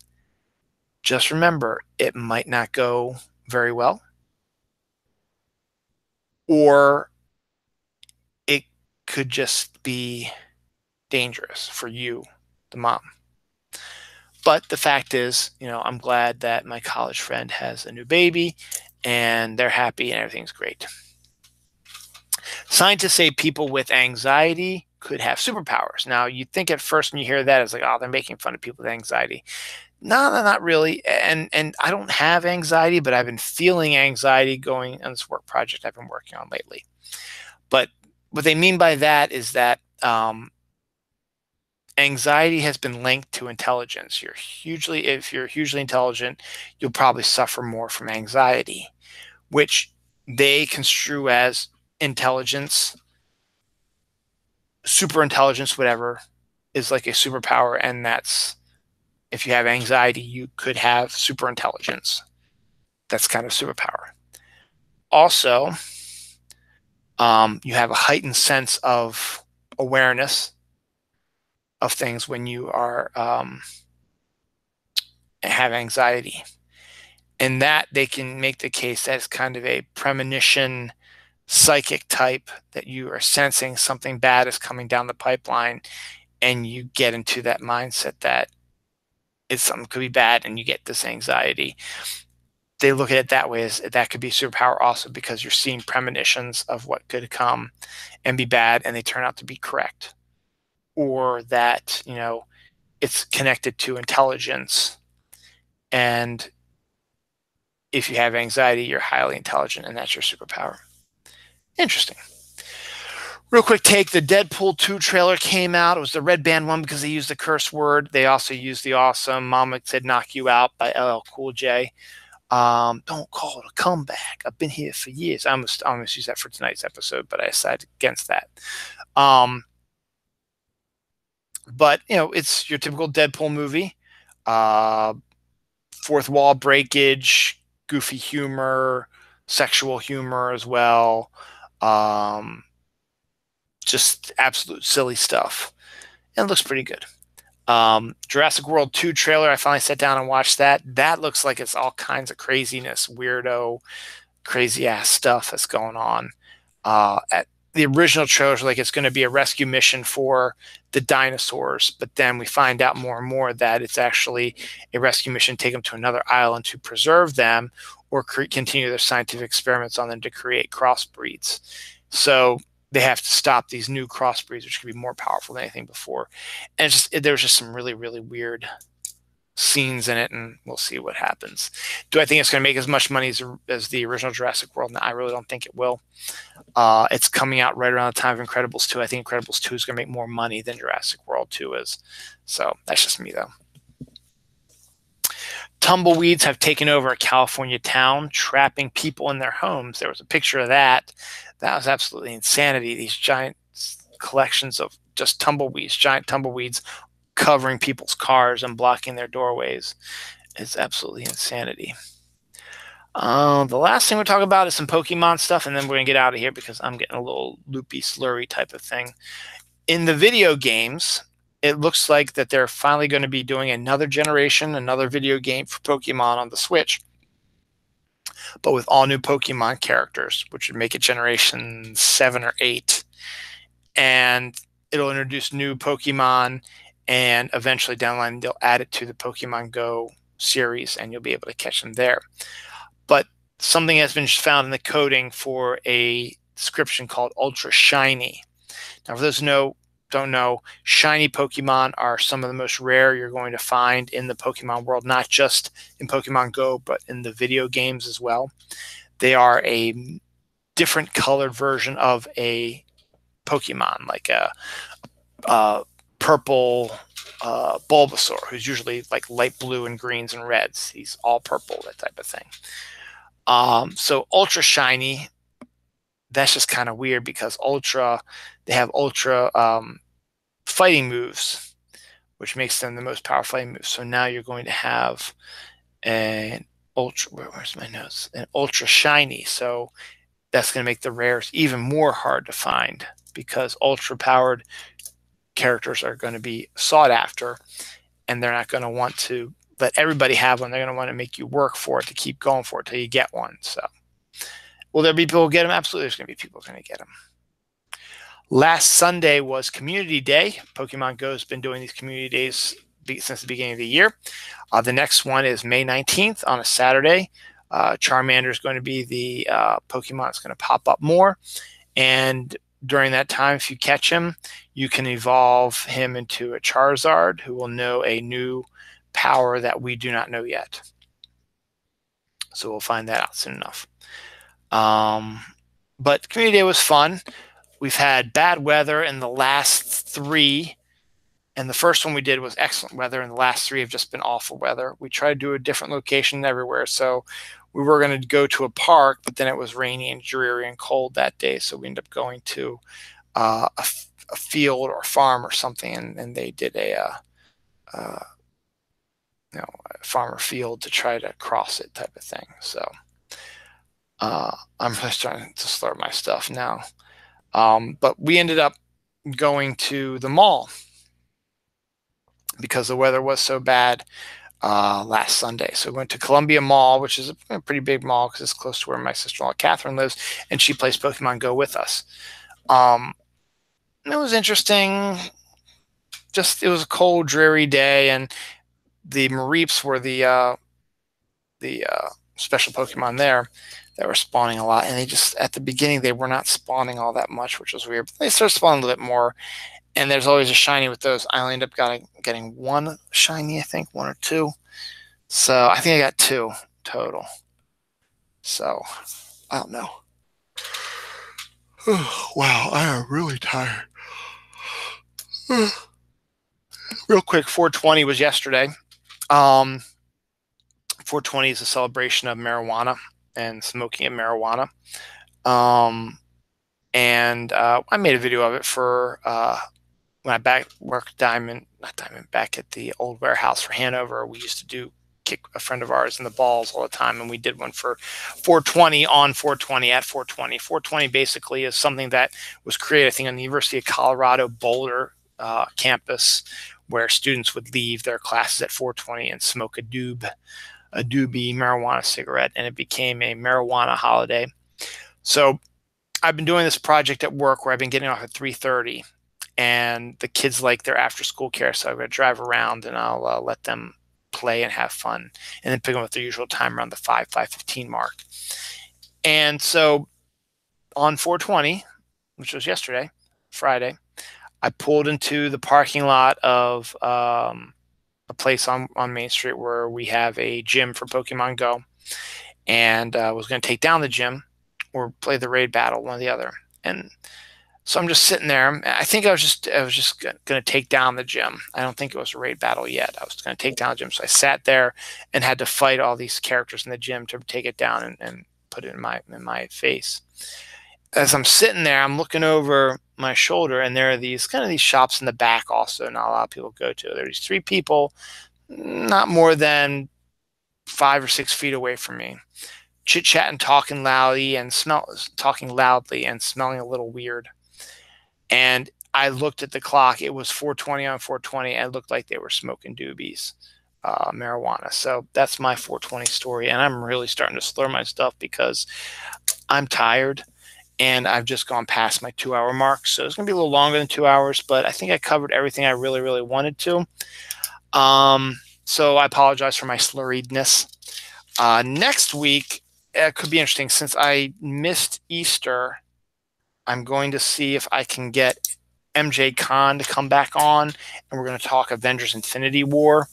just remember it might not go very well, or it could just be dangerous for you, the mom. But the fact is, I'm glad that my college friend has a new baby and they're happy and everything's great. Scientists say people with anxiety could have superpowers. Now, you think at first when you hear that, it's like, oh, they're making fun of people with anxiety. No, not really. And I don't have anxiety, but I've been feeling anxiety going on this work project I've been working on lately. But what they mean by that is that anxiety has been linked to intelligence. If you're hugely intelligent, you'll probably suffer more from anxiety, which they construe as intelligence, super intelligence, whatever, is like a superpower. And that's, if you have anxiety, you could have super intelligence. That's kind of superpower. Also, you have a heightened sense of awareness of things when you are have anxiety. And that they can make the case that it's kind of a premonition psychic type, that you are sensing something bad is coming down the pipeline and you get into that mindset that something could be bad and you get this anxiety. They look at it that way, as that could be superpower also, because you're seeing premonitions of what could come and be bad and they turn out to be correct. Or that, it's connected to intelligence. And if you have anxiety, you're highly intelligent and that's your superpower. Interesting. Real quick take, the Deadpool 2 trailer came out. It was the red band one because they used the curse word. They also used the awesome Mama Said Knock You Out by LL Cool J. Don't call it a comeback. I've been here for years. I almost use that for tonight's episode, but I decided against that. But, it's your typical Deadpool movie. Fourth wall breakage, goofy humor, sexual humor as well. Just absolute silly stuff. And it looks pretty good. Jurassic World 2 trailer, I finally sat down and watched that. That looks like it's all kinds of craziness, weirdo, crazy ass stuff that's going on. At the original trailer, like it's going to be a rescue mission for the dinosaurs, but then we find out more and more that it's actually a rescue mission to take them to another island to preserve them or continue their scientific experiments on them to create crossbreeds. So they have to stop these new crossbreeds, which could be more powerful than anything before. And there's just some really, really weird scenes in it, and we'll see what happens. Do I think it's going to make as much money as the original Jurassic World? No, I really don't think it will. It's coming out right around the time of Incredibles 2. I think Incredibles 2 is going to make more money than Jurassic World 2 is. So that's just me, though. Tumbleweeds have taken over a California town, trapping people in their homes. There was a picture of that. That was absolutely insanity. These giant collections of just tumbleweeds, giant tumbleweeds, covering people's cars and blocking their doorways. It's absolutely insanity. The last thing we'll talk about is some Pokemon stuff, and then we're going to get out of here because I'm getting a little loopy, slurry type of thing. In the video games, it looks like that they're finally going to be doing another generation, another video game for Pokemon on the Switch, but with all new Pokemon characters, which would make it generation 7 or 8. And it'll introduce new Pokemon, and eventually down the line, they'll add it to the Pokemon Go series, and you'll be able to catch them there. But something has been found in the coding for a description called Ultra Shiny. Now, for those who don't know, shiny Pokemon are some of the most rare you're going to find in the Pokemon world, not just in Pokemon Go, but in the video games as well. They are a different colored version of a Pokemon, like a purple Bulbasaur, who's usually like light blue and greens and reds. He's all purple, that type of thing. So Ultra Shiny, that's just kind of weird because they have Ultra fighting moves, which makes them the most powerful flame moves. So now you're going to have an ultra, where's my notes? An ultra shiny. So that's going to make the rares even more hard to find because ultra powered characters are going to be sought after, and they're not going to want to let everybody have one. They're going to want to make you work for it to keep going for it till you get one. So will there be people who get them? Absolutely, there's going to be people who are going to get them. Last Sunday was Community Day. Pokemon Go has been doing these community days since the beginning of the year. The next one is May 19th on a Saturday. Charmander is going to be the Pokemon that's going to pop up more. And during that time, if you catch him, you can evolve him into a Charizard who will know a new power that we do not know yet. So we'll find that out soon enough. But Community Day was fun. We've had bad weather in the last 3, and the first one we did was excellent weather, and the last 3 have just been awful weather. We tried to do a different location everywhere, so we were going to go to a park, but then it was rainy and dreary and cold that day, so we ended up going to a field or a farm or something, and they did a farmer field to try to cross it type of thing. So I'm just trying to slur my stuff now. But we ended up going to the mall because the weather was so bad last Sunday. So we went to Columbia Mall, which is a pretty big mall because it's close to where my sister-in-law Catherine lives, and she plays Pokemon Go with us. It was interesting. It was a cold, dreary day, and the Mareeps were the special Pokemon there that were spawning a lot, and they just, at the beginning, they were not spawning all that much, which was weird. But they started spawning a little bit more, and there's always a shiny with those. I only ended up getting 1 shiny, I think, 1 or 2. So I think I got 2 total. So I don't know. Wow, I am really tired. Real quick, 420 was yesterday. 420 is a celebration of marijuana and smoking of marijuana. And I made a video of it for when I worked back at the old warehouse for Hanover. We used to kick a friend of ours in the balls all the time, and we did one for 420 on 420 at 420. 420 basically is something that was created, I think, on the University of Colorado Boulder campus, where students would leave their classes at 420 and smoke a doobie marijuana cigarette, and it became a marijuana holiday. So I've been doing this project at work where I've been getting off at 3:30, and the kids like their after school care, so I'm going to drive around and I'll let them play and have fun, and then pick them up at their usual time around the 5:15 mark. And so on 420, which was yesterday, Friday, I pulled into the parking lot of a place on Main Street where we have a gym for Pokemon Go, and was going to take down the gym or play the raid battle, one or the other. And so I'm just sitting there. I think I was just going to take down the gym. I don't think it was a raid battle yet. I was going to take down the gym. So I sat there and had to fight all these characters in the gym to take it down and put it in my face. As I'm sitting there, I'm looking over my shoulder, and there are these shops in the back also not a lot of people go to. There are these 3 people, not more than 5 or 6 feet away from me, chit-chatting, talking loudly and smelling a little weird. And I looked at the clock. It was 4:20 on 4:20. And it looked like they were smoking doobies, marijuana. So that's my 4:20 story. And I'm really starting to slur my stuff because I'm tired, and I've just gone past my 2-hour mark. So it's going to be a little longer than 2 hours, but I think I covered everything I really, really wanted to. So I apologize for my slurriedness. Next week, it could be interesting. Since I missed Easter, I'm going to see if I can get MJ Khan to come back on, and we're going to talk Avengers Infinity War.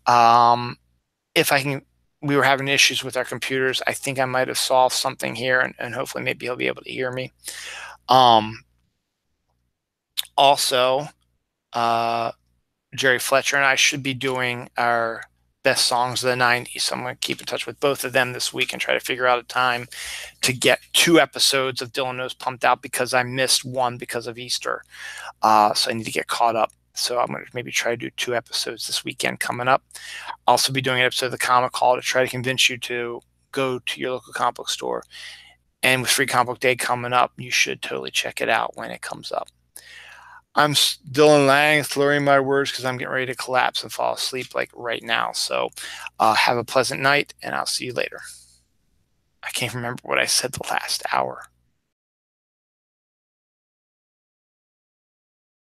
If I can, we were having issues with our computers. I think I might have solved something here, and hopefully maybe he'll be able to hear me. Also, Jerry Fletcher and I should be doing our best songs of the 90s. So I'm going to keep in touch with both of them this week and try to figure out a time to get 2 episodes of Dylan Knows pumped out, because I missed one because of Easter. So I need to get caught up So I'm going to maybe try to do 2 episodes this weekend coming up. I'll also be doing an episode of the Comic Call to try to convince you to go to your local comic book store. And with Free Comic Book Day coming up, you should totally check it out when it comes up. I'm Dylan Lang, slurring my words because I'm getting ready to collapse and fall asleep like right now. So have a pleasant night, and I'll see you later. I can't remember what I said the last hour.